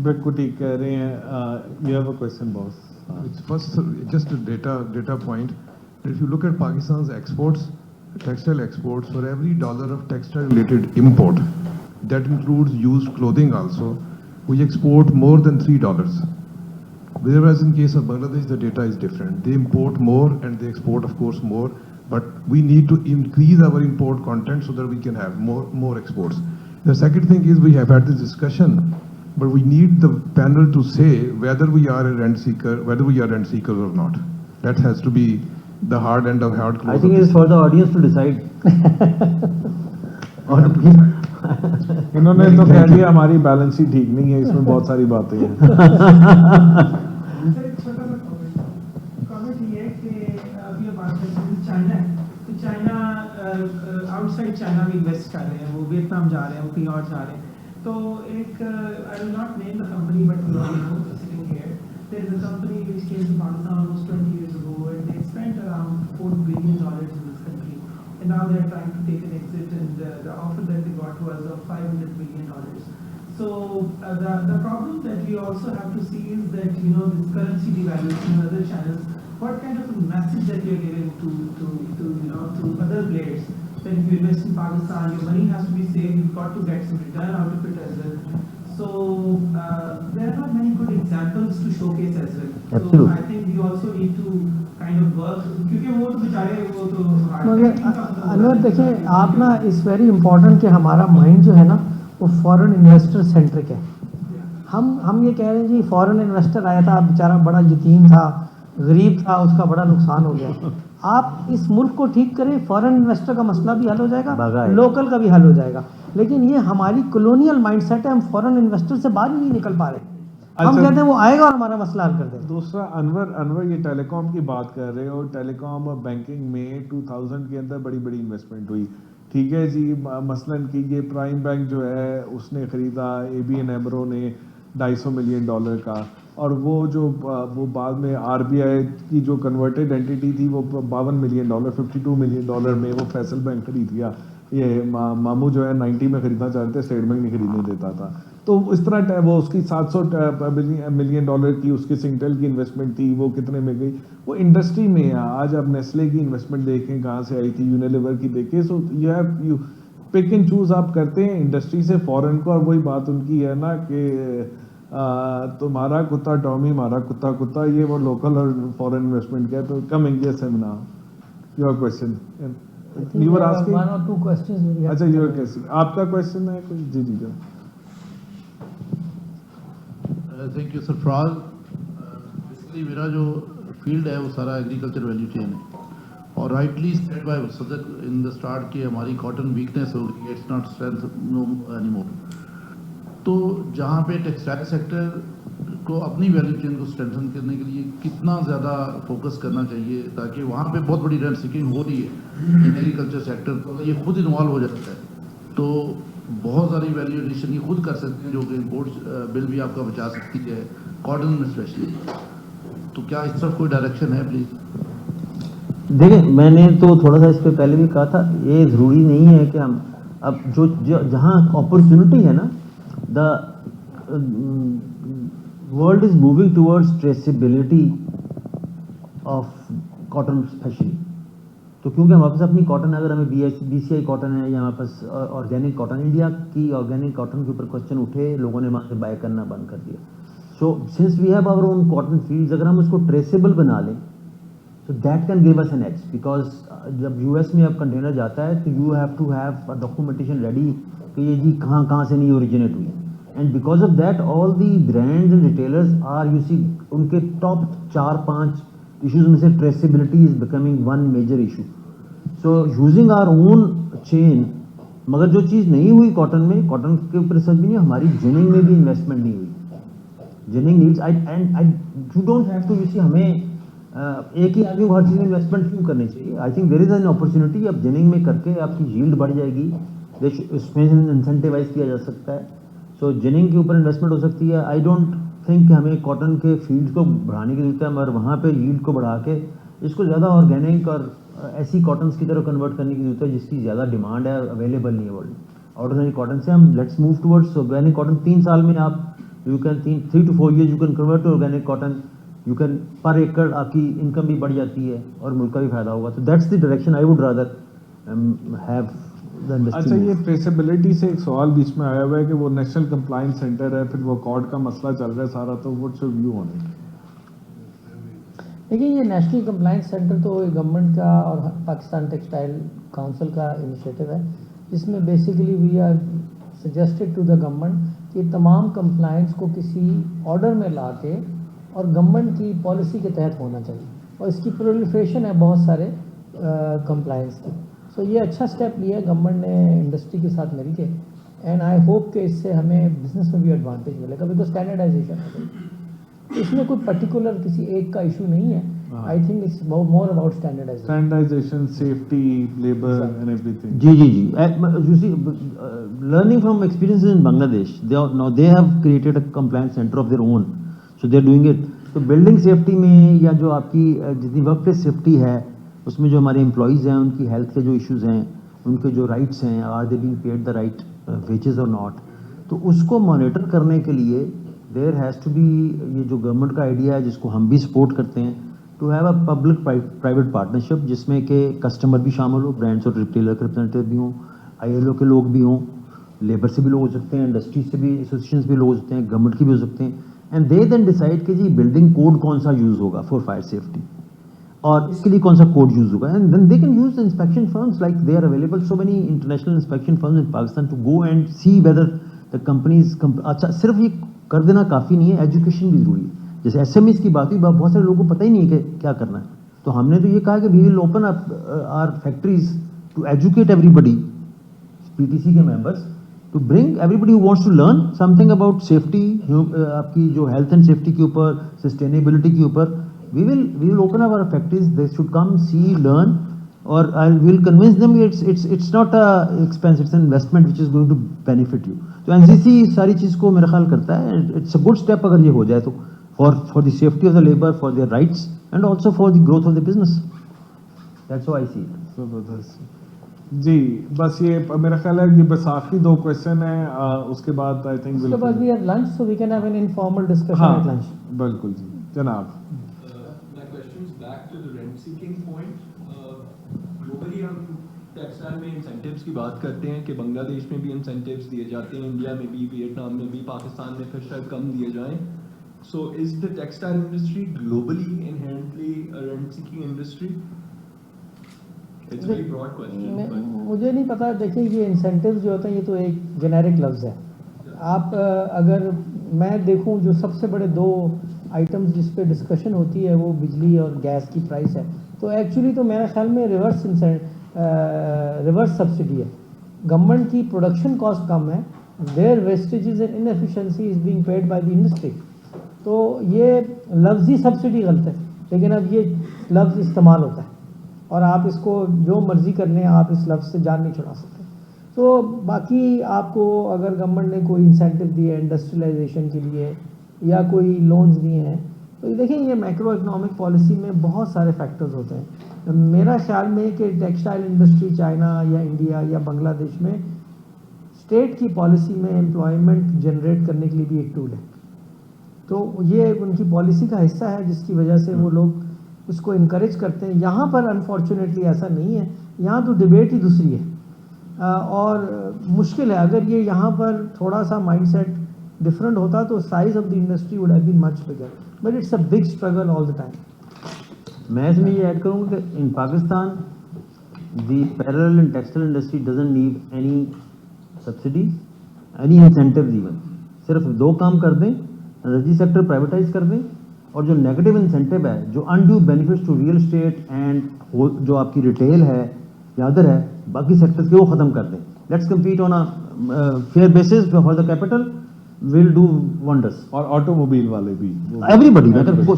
S4: बिल्कुल ठीक कह रहे हैं. You have a question boss.
S7: It's first just a data point. If you look at Pakistan's exports, textile exports, for every dollar of textile related import, that includes used clothing also, we export more than $3. Whereas in case of Bangladesh, the data is different. They import more and they export, of course, more. But we need to increase our import content so that we can have more exports. The second thing is we have had this discussion, but we need the panel to say whether we are a rent seeker, whether we are rent seekers or not. That has to be the hard end of hard close.
S3: I think it is for the audience to decide. और
S4: इन्होंने तो कह दिया हमारी balance sheet ठीक नहीं है, इसमें बहुत सारी बातें हैं.
S8: सर एक छोटा सा कमेंट ये है कि अभी हम बात करते हैं चाइना है, तो चाइना आउटसाइड चाइना में इन्वेस्ट कर रहे हैं, वो वियतनाम जा रहे हैं, वो कहीं और जा रहे हैं. तो एक I will not name the company but you know sitting here, there is a company which came to Pakistan almost 20 years ago and they spent around $4 billion in this country and now they are trying to take an exit and the offer that they got was of $500 million. So the problem that we also have to see is that this currency devaluation and other channels, what kind of a message that you are giving to other players that if you invest in Pakistan, your money has to be saved, you've got to get some return out of it as well. So there are not many good examples to showcase as well.
S3: Absolutely.
S8: So I think we also need to kind of work, क्योंकि वो तो बेचारे वो तो
S1: मगर अनवर देखिए आप ना इस वेरी इम्पोर्टेंट कि हमारा माइंड जो है ना वो फॉरेन इन्वेस्टर सेंट्रिक है. हम ये कह रहे हैं जी फॉरेन इन्वेस्टर आया था, बेचारा बड़ा यतीम था, गरीब था, उसका बड़ा नुकसान हो गया. आप इस मुल्क को ठीक करें, फॉरेन इन्वेस्टर का मसला भी हल हो जाएगा, लोकल का भी हल हो जाएगा. लेकिन ये हमारी कॉलोनियल माइंडसेट है, हम फॉरेन इन्वेस्टर से बाहर नहीं निकल पा रहे. हम कहते हैं वो आएगा और हमारा मसला हल कर देगा.
S4: दूसरा अनवर ये टेलीकॉम की बात कर रहे हो. टेलीकॉम और बैंकिंग में 2000 के अंदर बड़ी बड़ी इन्वेस्टमेंट हुई. ठीक है जी, मसलन कि ये प्राइम बैंक जो है उसने ख़रीदा ABN AMRO ने $250 मिलियन का, और वो बाद में RBI की जो कन्वर्टेड एंटिटी थी वो $52 मिलियन, $52 मिलियन में वो फैसल बैंक खरीद गया. ये मामू जो है 90 में खरीदना चाहते थे, स्टेट बैंक नहीं खरीदने देता था. तो इस तरह वो उसकी $700 मिलियन की उसकी सिंगटेल की इन्वेस्टमेंट थी, वो कितने में गई. वो इंडस्ट्री में है. आज आप नेस्ले की इन्वेस्टमेंट देखें कहाँ से आई थी, यूनिलीवर की देखें. So you pick and choose आप करते हैं इंडस्ट्री से फॉरेन को. और वही बात उनकी है ना कि तुम्हारा कुत्ता टॉमी, हमारा कुत्ता कुत्ता, ये वो लोकल और फॉरेन इन्वेस्टमेंट का. तो coming yes seminar your question you were asking.
S1: One और टू क्वेश्चंस.
S4: अच्छा योर क्वेश्चन, आपका क्वेश्चन है कुछ? जी जी
S10: थैंक यू सरफराज. बेसिकली मेरा जो फील्ड है वो सारा एग्रीकल्चर वैल्यू चेन है, और राइटली सेड बाय सदर इन द स्टार्ट कि हमारी कॉटन वीकनेस हो गई, it's not strength no anymore. तो जहाँ पे टेक्सटाइल सेक्टर को अपनी वैल्यू चेन को स्ट्रेंथन करने के लिए कितना ज़्यादा फोकस करना चाहिए, ताकि वहाँ पे बहुत बड़ी रेंट सीकिंग हो रही है इन एग्रीकल्चर सेक्टर, तो ये खुद इन्वॉल्व हो जाता है तो बहुत सारी वैल्यू एडिशन ये खुद कर सकते हैं, जो कि इम्पोर्ट बिल भी आपका बचा सकती है, कॉटन में स्पेशली. तो क्या इस तरफ कोई डायरेक्शन है प्लीज़?
S3: देखिए, मैंने तो थोड़ा सा इस पर पहले भी कहा था, ये ज़रूरी नहीं है कि हम अब जो जहाँ अपॉर्चुनिटी है ना, the world is moving towards traceability of cotton specially. तो क्योंकि हमारे पास अपनी कॉटन, अगर हमें BCI कॉटन है या हमारे पास ऑर्गेनिक कॉटन, इंडिया की ऑर्गेनिक कॉटन के ऊपर क्वेश्चन उठे, लोगों ने वहाँ से बाय करना बंद कर दिया. So since we have our own cotton fields, अगर हम उसको ट्रेसेबल बना लें तो that can give us an edge. Because जब US में अब कंटेनर जाता है तो you have to have a documentation ready कि ये जी कहाँ कहाँ से नहीं ओरिजिनेट हुई. And because of that all the brands and retailers are, you see, उनके टॉप 4-5 इश्यूज में से traceability is becoming one major issue. So using our own chain. मगर जो चीज़ नहीं हुई कॉटन में, कॉटन के ऊपर रिसर्च भी नहीं, हमारी जिनिंग में भी इन्वेस्टमेंट नहीं हुई. Ginning needs you don't have to, you see, हमें एक ही आदमी को हर चीज़ में इन्वेस्टमेंट क्यों करनी चाहिए. I think there is an opportunity. अब जिनिंग में करके आपकी यील्ड बढ़ जाएगी, उसमें इंसेंटिवाइज किया जा सकता है. सो जिनिंग के ऊपर इन्वेस्टमेंट हो सकती है. आई डोंट थिंक कि हमें कॉटन के फील्ड को बढ़ाने की जरूरत है, मगर वहाँ पे यील्ड को बढ़ा के इसको ज़्यादा ऑर्गेनिक और ऐसी कॉटन्स की तरफ कन्वर्ट करने की जरूरत है जिसकी ज़्यादा डिमांड है, अवेलेबल नहीं है वर्ल्ड। ऑर्डिनरी कॉटन से हम let's move towards organic cotton. 3 साल में आप you can 3 to 4 years you can convert to organic cotton. You can per एकड़ आपकी इनकम भी बढ़ जाती है और मुल्क का भी फायदा होगा। तो that's the direction I would rather have the industry.
S4: अच्छा, ये ट्रेसेबिलिटी से एक सवाल बीच में आया हुआ है कि वो नेशनल कंप्लायंस सेंटर है, फिर वो कॉर्ड का मसला चल रहा है सारा, तो what's your view on it?
S1: देखिए, ये नेशनल कंप्लायंस सेंटर तो गवर्नमेंट का और पाकिस्तान टेक्सटाइल काउंसिल का इनिशिएटिव है, जिसमें basically we are suggested to the government कि तमाम कंप्लायंस को किसी ऑर्डर में ला के और गवर्नमेंट की पॉलिसी के तहत होना चाहिए, और इसकी प्रोलिफरेशन है बहुत सारे कंप्लायंस की। सो ये अच्छा स्टेप लिया है गवर्नमेंट ने इंडस्ट्री के साथ मिल के, एंड आई होप कि इससे हमें बिजनेस में भी एडवांटेज मिलेगा, बिकॉज स्टैंडर्डाइजेशन है। इसमें कोई पर्टिकुलर किसी एक का इशू नहीं है। I think it's more about
S4: standardization, safety, labour and everything.
S3: जी जी जी, you see, learning from experiences in Bangladesh, they have created a compliance center of their own, so they are doing it. तो building safety में या जो आपकी जितनी work place safety है उसमें जो हमारे एम्प्लॉयज़ हैं उनकी हेल्थ के जो इश्यूज़ हैं, उनके जो राइट्स हैं, are they being paid the right wages और नॉट, तो उसको मॉनिटर करने के लिए देयर हैज़ टू बी, ये जो गवर्नमेंट का आइडिया है जिसको हम भी सपोर्ट करते हैं, to have a public private partnership जिसमें के कस्टमर भी शामिल हो, ब्रांड्स और रिटेलर के रिप्रेजेंटेटिव भी हों, ILO के लोग भी हों, लेबर से भी लोग हो सकते हैं, इंडस्ट्री से भी, एसोसिएशन भी लोग हो सकते हैं, गवर्नमेंट के भी हो सकते हैं, एंड दे देन डिसाइड कि जी बिल्डिंग कोड कौन सा यूज़ होगा फॉर फायर सेफ्टी और इसके लिए कौन सा कोड यूज़ होगा, and then they can use the inspection firms like they are available so many international inspection firms in Pakistan to go and see whether the companies. अच्छा, सिर्फ ये कर देना काफ़ी नहीं है, एजुकेशन भी ज़रूरी है। जैसे SMEs की बात हुई, बहुत सारे लोगों को पता ही नहीं है कि क्या करना है, तो हमने तो ये कहा कि we will open up our factories to educate everybody, PTC के members, to bring everybody who wants to learn something about safety, आपकी जो हेल्थ एंड सेफ्टी के ऊपर, सस्टेनेबिलिटी के ऊपर। We will open up our factories, they should come see learn, और I will convince them it's not an expense, it's an investment which is going to benefit you. तो NCC सारी चीज़ को मेरा ख्याल करता है, इट्स अ गुड स्टेप अगर ये हो जाए तो, for the safety of the labor, for their rights, and also for the growth of the business. That's how I see it.
S4: जबरदस्त जी। बस ये मेरा ख्याल है कि बस आखिरी 2 क्वेश्चन है, उसके बाद आई थिंक
S1: उसके बाद we have lunch, so we can have an informal discussion at lunch.
S4: बिल्कुल जी जनाब।
S11: My question is back to the rent seeking point. Globally हम टेक्सटाइल में इंसेंटिव्स की बात करते हैं कि बांग्लादेश में भी इंसेंटिव्स दिए जाते हैं, इंडिया में भी, वियतनाम में भी, पाकिस्तान में फिर शायद कम दिए जाएं। So is the textile industry globally inherently a rent-seeking industry? It's a very broad question.
S1: मुझे नहीं पता। देखिए, ये इंसेंटिव्स जो होते हैं ये तो एक जेनेरिक लफ्ज़ है। आप अगर मैं देखूं, जो सबसे बड़े 2 आइटम्स जिस पे डिस्कशन होती है वो बिजली और गैस की प्राइस है, तो एक्चुअली तो मेरे ख्याल में रिवर्स सब्सिडी है। गवर्नमेंट की प्रोडक्शन कॉस्ट कम है, there wastages and inefficiency is being paid by the industry. तो ये लफ्ज़ी सब्सिडी गलत है, लेकिन अब ये लफ्ज़ इस्तेमाल होता है और आप इसको जो मर्ज़ी कर लें, आप इस लफ्ज़ से जान नहीं छुड़ा सकते। तो बाकी आपको अगर गवर्नमेंट ने कोई इंसेंटिव दिए इंडस्ट्रियलाइजेशन के लिए या कोई लोन्स दिए हैं, तो देखिए ये मैक्रो इकोनॉमिक पॉलिसी में बहुत सारे फैक्टर्स होते हैं। मेरा ख्याल में कि टेक्सटाइल इंडस्ट्री चाइना या इंडिया या बांग्लादेश में स्टेट की पॉलिसी में एम्प्लॉयमेंट जनरेट करने के लिए भी एक टूल है, तो ये उनकी पॉलिसी का हिस्सा है जिसकी वजह से वो लोग उसको इनकरेज करते हैं। यहाँ पर अनफॉर्चुनेटली ऐसा नहीं है, यहाँ तो डिबेट ही दूसरी है और मुश्किल है। अगर ये यहाँ पर थोड़ा सा माइंडसेट डिफरेंट होता तो size of the industry would have been much bigger, but it's a big struggle all the time.
S3: मैं इसमें ये ऐड करूँगा कि in Pakistan the apparel and textile industry doesn't need any subsidy, any incentive even. सिर्फ 2 काम कर दें, energy sector privatise कर दें, और जो नेगेटिव इंसेंटिव है, जो undue benefits to real estate and जो आपकी रिटेल है या अदर है, बाकी सेक्टर्स के वो ख़त्म कर दें। Let's compete on a fair basis for the capital, will do wonders.
S4: और ऑटोमोबाइल वाले भी,
S3: एवरीबॉडी,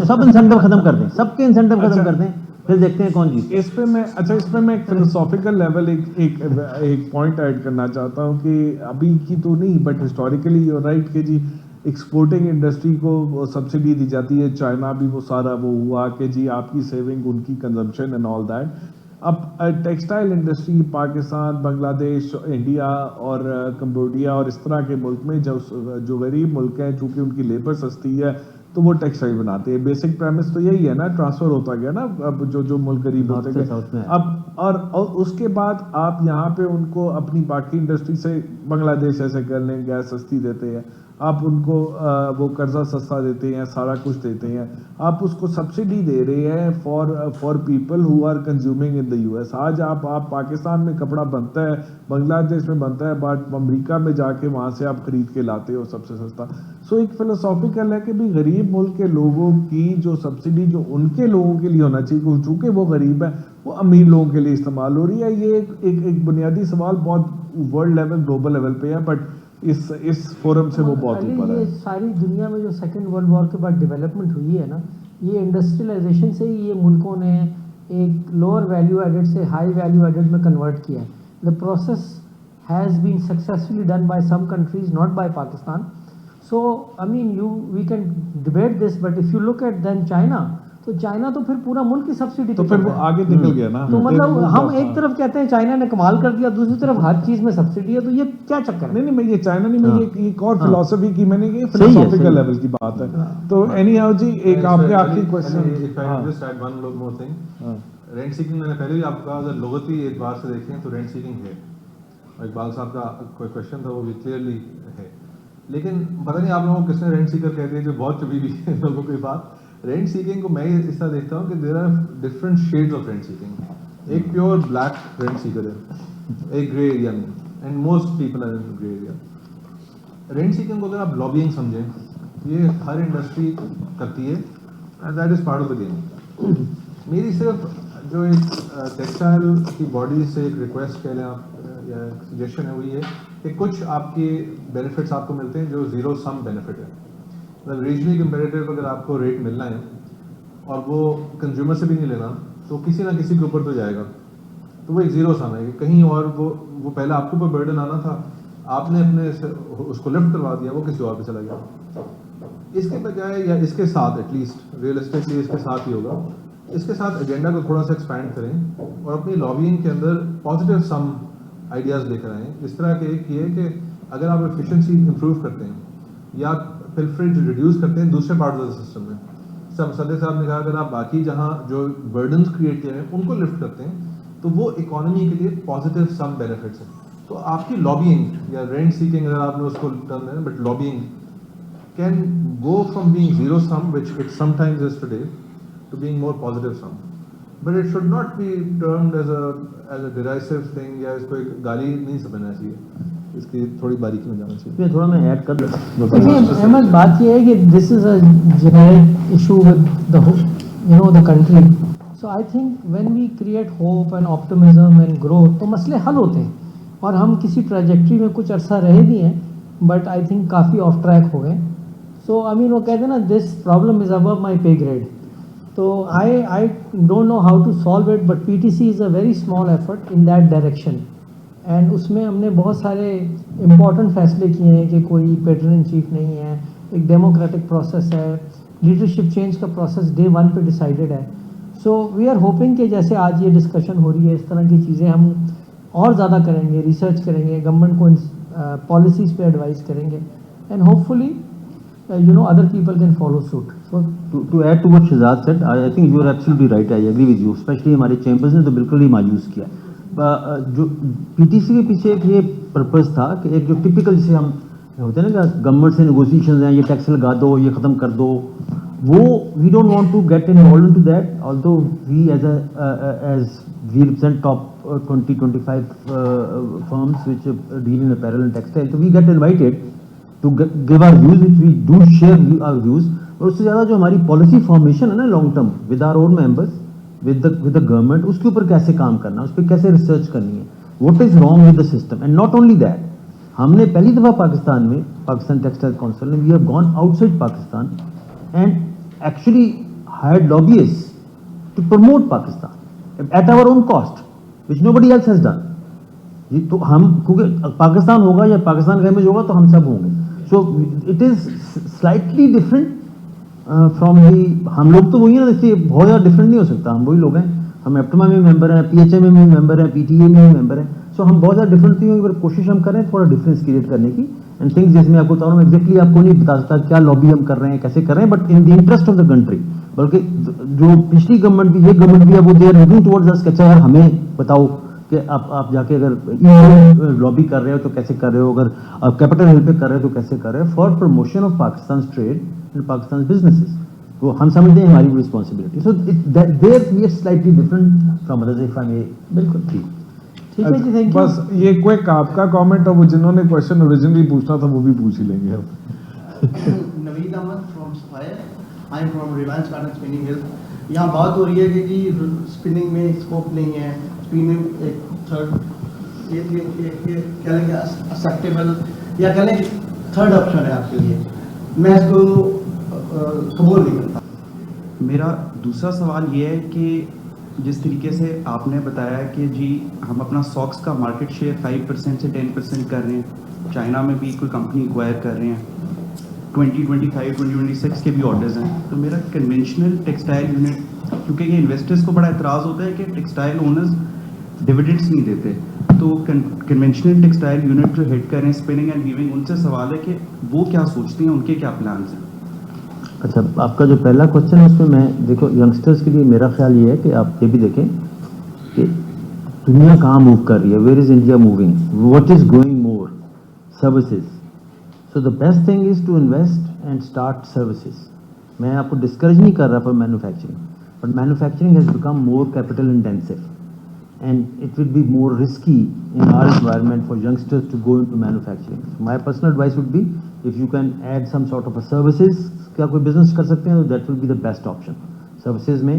S3: सब इंसेंटिव खत्म कर दें, सबके इंसेंटिव खत्म कर दें, फिर देखते हैं कौन जीत।
S4: इस पे मैं एक फिलोसॉफिकल लेवल एक पॉइंट ऐड करना चाहता हूँ कि अभी की तो नहीं बट हिस्टोरिकली यू राइट कि जी एक्सपोर्टिंग इंडस्ट्री को सब्सिडी दी जाती है, चाइना भी वो सारा वो हुआ कि जी आपकी सेविंग उनकी कंजम्पशन एंड ऑल दैट। अब textile industry Pakistan, Bangladesh, India और कंबोडिया और इस तरह के मुल्क में जो गरीब मुल्क हैं, चूँकि उनकी लेबर सस्ती है तो वो टेक्सटाइल बनाते हैं। बेसिक प्रेमिस तो यही है ना, ट्रांसफ़र होता गया ना अब जो मुल्क गरीब होते गए। अब और उसके बाद आप यहाँ पे उनको अपनी बाकी इंडस्ट्री से बांग्लादेश ऐसे कर लें, गैस सस्ती देते हैं, आप उनको वो कर्जा सस्ता देते हैं, सारा कुछ देते हैं, आप उसको सब्सिडी दे रहे हैं for people who are consuming in the US. आज आप पाकिस्तान में कपड़ा बनता है, बांग्लादेश में बनता है, बट अमेरिका में जाके वहाँ से आप खरीद के लाते हो सबसे सस्ता। सो एक फिलोसॉफिकल है कि भी गरीब मुल्क के लोगों की जो सब्सिडी जो उनके लोगों के लिए होना चाहिए, चूँकि वो गरीब है, वो अमीर लोगों के लिए इस्तेमाल हो रही है। ये एक बुनियादी सवाल बहुत वर्ल्ड लेवल, ग्लोबल लेवल पे है, बट इस फोरम से वो बहुत ऊपर है।
S1: ये सारी दुनिया में जो सेकेंड वर्ल्ड वॉर के बाद डेवलपमेंट हुई है ना, ये इंडस्ट्रियलाइजेशन से ही ये मुल्कों ने एक लोअर वैल्यू एडेड से हाई वैल्यू एडेड में कन्वर्ट किया है। The process has been successfully done by some countries, not by Pakistan. So I mean we can debate this, but if you look at then China, तो China तो फिर पूरा मुल्क की सब्सिडी
S4: तो फिर वो आगे निकल गया ना।
S1: तो मतलब हम एक तरफ कहते हैं चाइना ने कमाल कर दिया, दूसरी तरफ हर चीज में सब्सिडी है, तो ये क्या चक्कर है?
S4: नहीं मैं ये चाइना नहीं, मैं ये एक और फिलोसफी की, मैंने ये फिलोसॉफिकल लेवल की बात है। तो एनी हाउ जी, एक आपके आखिरी question.
S2: Just add one more thing. Rent seeking मैंने पहले भी आपको कहा, अगर लुगती एतबार से देखें तो रेंट सीकिंग है, और इकबाल साहब का कोई क्वेश्चन था वो भी क्लियरली है, लेकिन पता नहीं आप लोगों को किसने रेंट सीकर कहते हैं, जो बहुत चुभी भी है लोगों की बात। रेंट सीकिंग को मैं इस तरह देखता हूँ कि there are different shades of rent seeking. एक प्योर ब्लैक रेंट सीकर है, एक ग्रे एरिया में, and most people are in grey area. Rent seeking को अगर आप लॉबिंग समझें, ये हर इंडस्ट्री करती है, and that is part of the game. मेरी सिर्फ जो एक टेक्सटाइल की बॉडी से एक रिक्वेस्ट कह लें आप, या सजेशन है, वो ये कि कुछ आपके बेनिफिट्स आपको मिलते हैं जो जीरो सम बेनिफिट है। मतलब रीजनली कंपेरेटिव अगर आपको रेट मिलना है और वो कंज्यूमर से भी नहीं लेना, तो किसी ना किसी के ऊपर तो जाएगा, तो वो एक जीरो सम है कि कहीं और वो पहले आपके ऊपर बर्डन आना था, आपने अपने उसको लिफ्ट करवा दिया, वो किसी और पे चला गया। इसके बजाय, या इसके साथ एटलीस्ट रियलिस्टिकली इसके साथ ही होगा, इसके साथ एजेंडा को थोड़ा सा एक्सपैंड करें और अपनी लॉबिंग के अंदर पॉजिटिव सम आइडियाज़ लेकर आएँ। इस तरह के एक ये कि अगर आप एफिशिएंसी इंप्रूव करते हैं या पिल्फरेज रिड्यूस करते हैं दूसरे पार्ट ऑफ द सिस्टम में, सदर साहब ने कहा अगर आप बाकी जहाँ जो बर्डन्स क्रिएट किए हैं उनको लिफ्ट करते हैं, तो वो इकोनॉमी के लिए पॉजिटिव सम बेनिफिट्स हैं। तो आपकी लॉबिंग या रेंट सीकिंग, अगर आपने उसको टर्म है, but lobbying can go from being zero sum, which it sometimes is today, to being more positive sum, but it should not be termed as a derisive thing, या इसको एक गाली नहीं समझना चाहिए, इसकी थोड़ी बारीकी में जाना चाहिए।
S3: थोड़ा मैं ऐड कर देता
S1: अहमद, बात ये है कि this is a generic issue with the country. So I think when we create hope and optimism and growth, तो मसले हल होते हैं, और हम किसी ट्रैजेक्टरी में कुछ अरसा रहे भी हैं, बट आई थिंक काफ़ी ऑफ ट्रैक हो गए। सो आई मीन वो कहते हैं ना, this problem is above my pay grade. तो I don't know how to solve it, but PTC is a very small effort in that direction, and उसमें हमने बहुत सारे इम्पॉर्टेंट फैसले किए हैं कि कोई पैटर्न इन चीफ नहीं है, एक डेमोक्रेटिक प्रोसेस है, लीडरशिप चेंज का प्रोसेस डे 1 पे डिसाइडेड है। सो वी आर होपिंग कि जैसे आज ये डिस्कशन हो रही है, इस तरह की चीज़ें हम और ज़्यादा करेंगे, रिसर्च करेंगे, गवर्नमेंट को पॉलिसीज़ पे एडवाइस करेंगे, and hopefully other people can follow suit. So
S3: to add to what Shehzad said, I think you are absolutely right. I agree with you. Especially हमारे चैम्बर्स ने तो बिल्कुल ही मायूस किया। जो पीटीसी के पीछे एक ये पर्पस था कि एक जो टिपिकल जिसे हम होते हैं ना कि गवर्नमेंट से नेगोशिएशंस हैं, ये टैक्स लगा दो, ये ख़त्म कर दो, वो we don't want to get involve into that, although we as we represent top 20-25 firms which deal in apparel and textile, so we get invited to give our views, which we do share our views। और उससे ज़्यादा जो हमारी policy formation है ना long term with our own members, with the government, उसके ऊपर कैसे काम करना, उस पर कैसे रिसर्च करनी है, what is wrong with the system. And not only that, हमने पहली दफ़ा पाकिस्तान में, पाकिस्तान टेक्सटाइल काउंसिल में, we have gone outside Pakistan and actually hired lobbyists to promote Pakistan at our own cost, which nobody else has done. तो हम, क्योंकि पाकिस्तान होगा या पाकिस्तान का इमेज होगा तो हम सब होंगे, so it is slightly different from the, हम लोग तो वही है ना, देखिए बहुत ज़्यादा डिफरेंट नहीं हो सकता, हम वही लोग हैं, हम एप्टमा में मेंबर हैं, PHA में मेंबर हैं, PTA में मेंबर हैं, सो हम बहुत ज़्यादा डिफरेंट नहीं होंगे, पर कोशिश हम कर रहे हैं थोड़ा डिफरेंस क्रिएट करने की एंड थिंग्स, जैसे मैं आपको बता रहा हूँ, एग्जैक्टली आपको नहीं बता सकता क्या लॉबी हम कर रहे हैं, कैसे कर रहे हैं, but in the interest of the country, बल्कि जो पिछली गवर्नमेंट भी, ये गवर्नमेंट भी है, वो they are looking towards us, अच्छा यार हमें बताओ कि आप जाके अगर लॉबी कर रहे हो तो कैसे कर रहे हो, अगर आप कैपिटल हिल पे कर रहे हो तो कैसे कर रहे हो, for promotion of Pakistan trade and Pakistan businesses, वो हम समझते हैं हमारी responsibility, so there we are slightly different from others, if I may. बिल्कुल ठीक है जी, थैंक यू।
S4: बस ये क्विक आपका कमेंट, और वो जिन्होंने क्वेश्चन ओरिजिनली पूछना था वो भी पूछ ही लेंगे अब।
S12: Naveed Ahmed from Sapphire, I am from Reliance Garden Spinning Mill. यहाँ बात हो रही है कि स्पिनिंग में स्कोप नहीं है, स्पिनिंग एक थर्ड ये क्या लेंगे एक्सेप्टेबल या कह लें थर्ड ऑप्शन है आपके लिए, मैं इसको कबूल नहीं करता।
S13: मेरा दूसरा सवाल ये है कि जिस तरीके से आपने बताया कि जी हम अपना सॉक्स का मार्केट शेयर 5% से 10% कर रहे हैं, चाइना में भी कोई कंपनी एक्वायर कर रहे हैं, 2025 2026 के भी ऑर्डर्स हैं, तो मेरा कन्वेंशनल टेक्सटाइल यूनिट, क्योंकि ये इन्वेस्टर्स को बड़ा एतराज़ होता है कि टेक्सटाइल ओनर्स डिविडेंड्स नहीं देते, तो कन्वेंशनल टेक्सटाइल यूनिट जो हेड कर रहे हैं स्पिनिंग एंड वीविंग, उनसे सवाल है कि वो क्या सोचते हैं, उनके क्या प्लान्स हैं।
S3: अच्छा, आपका जो पहला क्वेश्चन है उसमें मैं देखो, यंगस्टर्स के लिए मेरा ख्याल ये है कि आप ये भी देखें कि दुनिया कहाँ मूव कर रही है, where is India moving, what is going more, services, so the best thing is to invest and start services. मैं आपको डिस्करेज नहीं कर रहा for manufacturing, but manufacturing has become more capital intensive and it will be more risky in our environment for youngsters to go into manufacturing. So my personal advice would be, if you can add some sort of a services, क्या कोई business कर सकते हैं, तो that will be the best option. Services में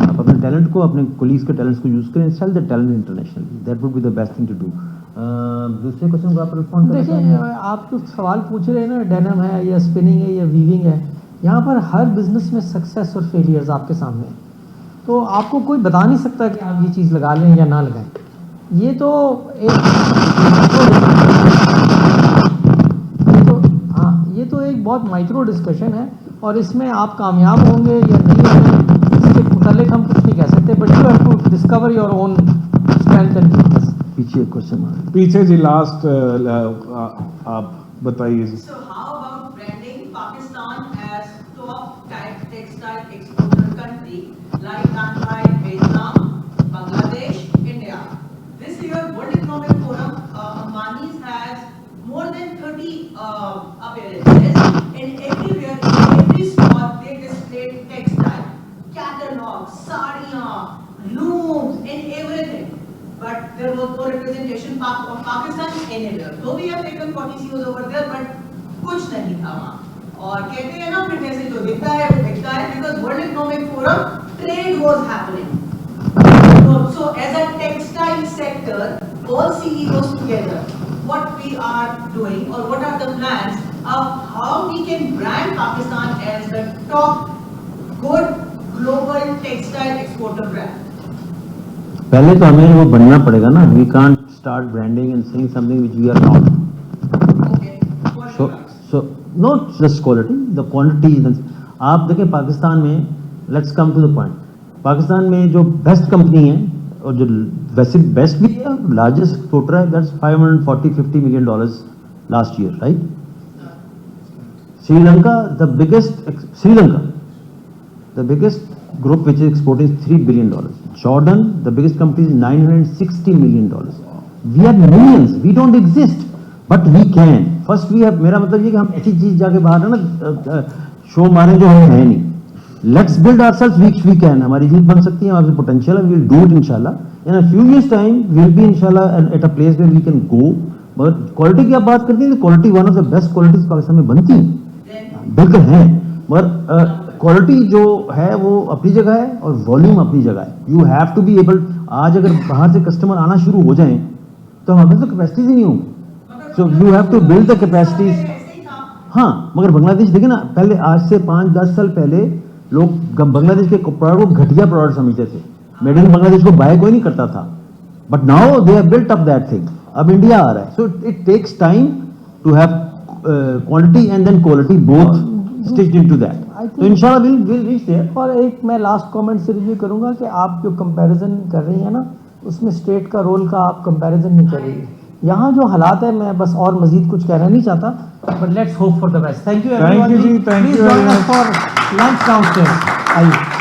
S3: आप अपने talent को, अपने colleagues के talents को use करें, sell the talent internationally. That would be the best thing to do. दूसरे क्वेश्चन को आप रिस्पॉन्ड करें।
S1: देखिए, आप जो सवाल पूछ रहे हैं ना, डेनिम है या स्पिनिंग है या वीविंग है, यहाँ पर हर बिजनेस में सक्सेस और फेलियर्स आपके सामने हैं, तो आपको कोई बता नहीं सकता कि आप ये चीज़ लगा लें या ना लगाएं। ये तो ये तो एक बहुत माइक्रो डिस्कशन है, और इसमें आप कामयाब होंगे या नहीं होंगे इसके मुतालिक हम कुछ नहीं कह सकते, but you have to discover your own strength and weakness.
S3: पीछे क्वेश्चन
S4: पीछे जी लास्ट आप बताइए जी।
S14: So how about branding Pakistan as top textile exporter country like Shanghai, Vietnam, Bangladesh, India? This year World Economic Forum, Ambani's has more than 30 appearances, and everywhere in every store they displayed textile, catalogs, sariyan, looms, and everything. But there was no representation of Pakistan anywhere. So we have taken 40 CEOs over there, but कुछ नहीं था वहाँ। और कहते हैं ना, फिर जैसे जो दिखता है वो दिखता है, because World Economic Forum trade was happening. So as a textile sector, all CEOs together, what we are doing or what are the plans of how we can brand Pakistan as the top good global textile exporter brand?
S3: पहले तो हमें वो बनना पड़ेगा ना, we can't start branding and saying something which we are not. So not just quality, the quantity. आप देखें पाकिस्तान में, let's come to the point, Pakistan में जो बेस्ट कंपनी है और जो वैसे बेस्ट भी है, लार्जेस्ट एक्सपोर्टर है, that's $540-50 million last year, right? Sri Lanka the biggest group which is exporting $3 billion. Jordan, the biggest company, is $960 million. We are millions. We don't exist, but we can. First we have, मेरा मतलब ये कि हम ऐसी चीज जाके बाहर है ना शो मारे जो हम है नहीं. Let's build ourselves which we can. हमारी चीज बन सकती है, हमारे potential है, we'll do it inshallah. In a few years time, we'll be inshallah at a place where we can go. But quality की आप बात करते हैं तो quality one of the best qualities Pakistan में बनती है, बिल्कुल है, मगर क्वालिटी जो है वो अपनी जगह है और वॉल्यूम अपनी जगह है. You have to be able. आज अगर बाहर से कस्टमर आना शुरू हो जाएं तो हमारे तो कैपेसिटीज ही नहीं होंगी. So you have to build the capacities. हाँ, मगर बांग्लादेश देखिए ना, पहले आज से 5-10 साल पहले लोग बांग्लादेश के प्रोडक्ट को घटिया प्रोडक्ट समझते थे. मेड इन बांग्लादेश को बाय कोई नहीं करता था, but now they have built up that thing. अब इंडिया आ रहा है. So it takes time to have quantity and then quality both stitched into that. So inshallah we'll reach there.
S1: और एक मैं लास्ट कमेंट सिर्फ ये करूँगा कि आप जो कंपैरिजन कर रही हैं ना, उसमें स्टेट का रोल का आप कंपैरिजन नहीं कर रही है। यहाँ जो हालात है, मैं बस और मजीद कुछ कहना नहीं चाहता, but let's hope for the best. Thank you everyone.
S4: Thank you जी, thank you
S1: please join us for lunch downstairs. आइए।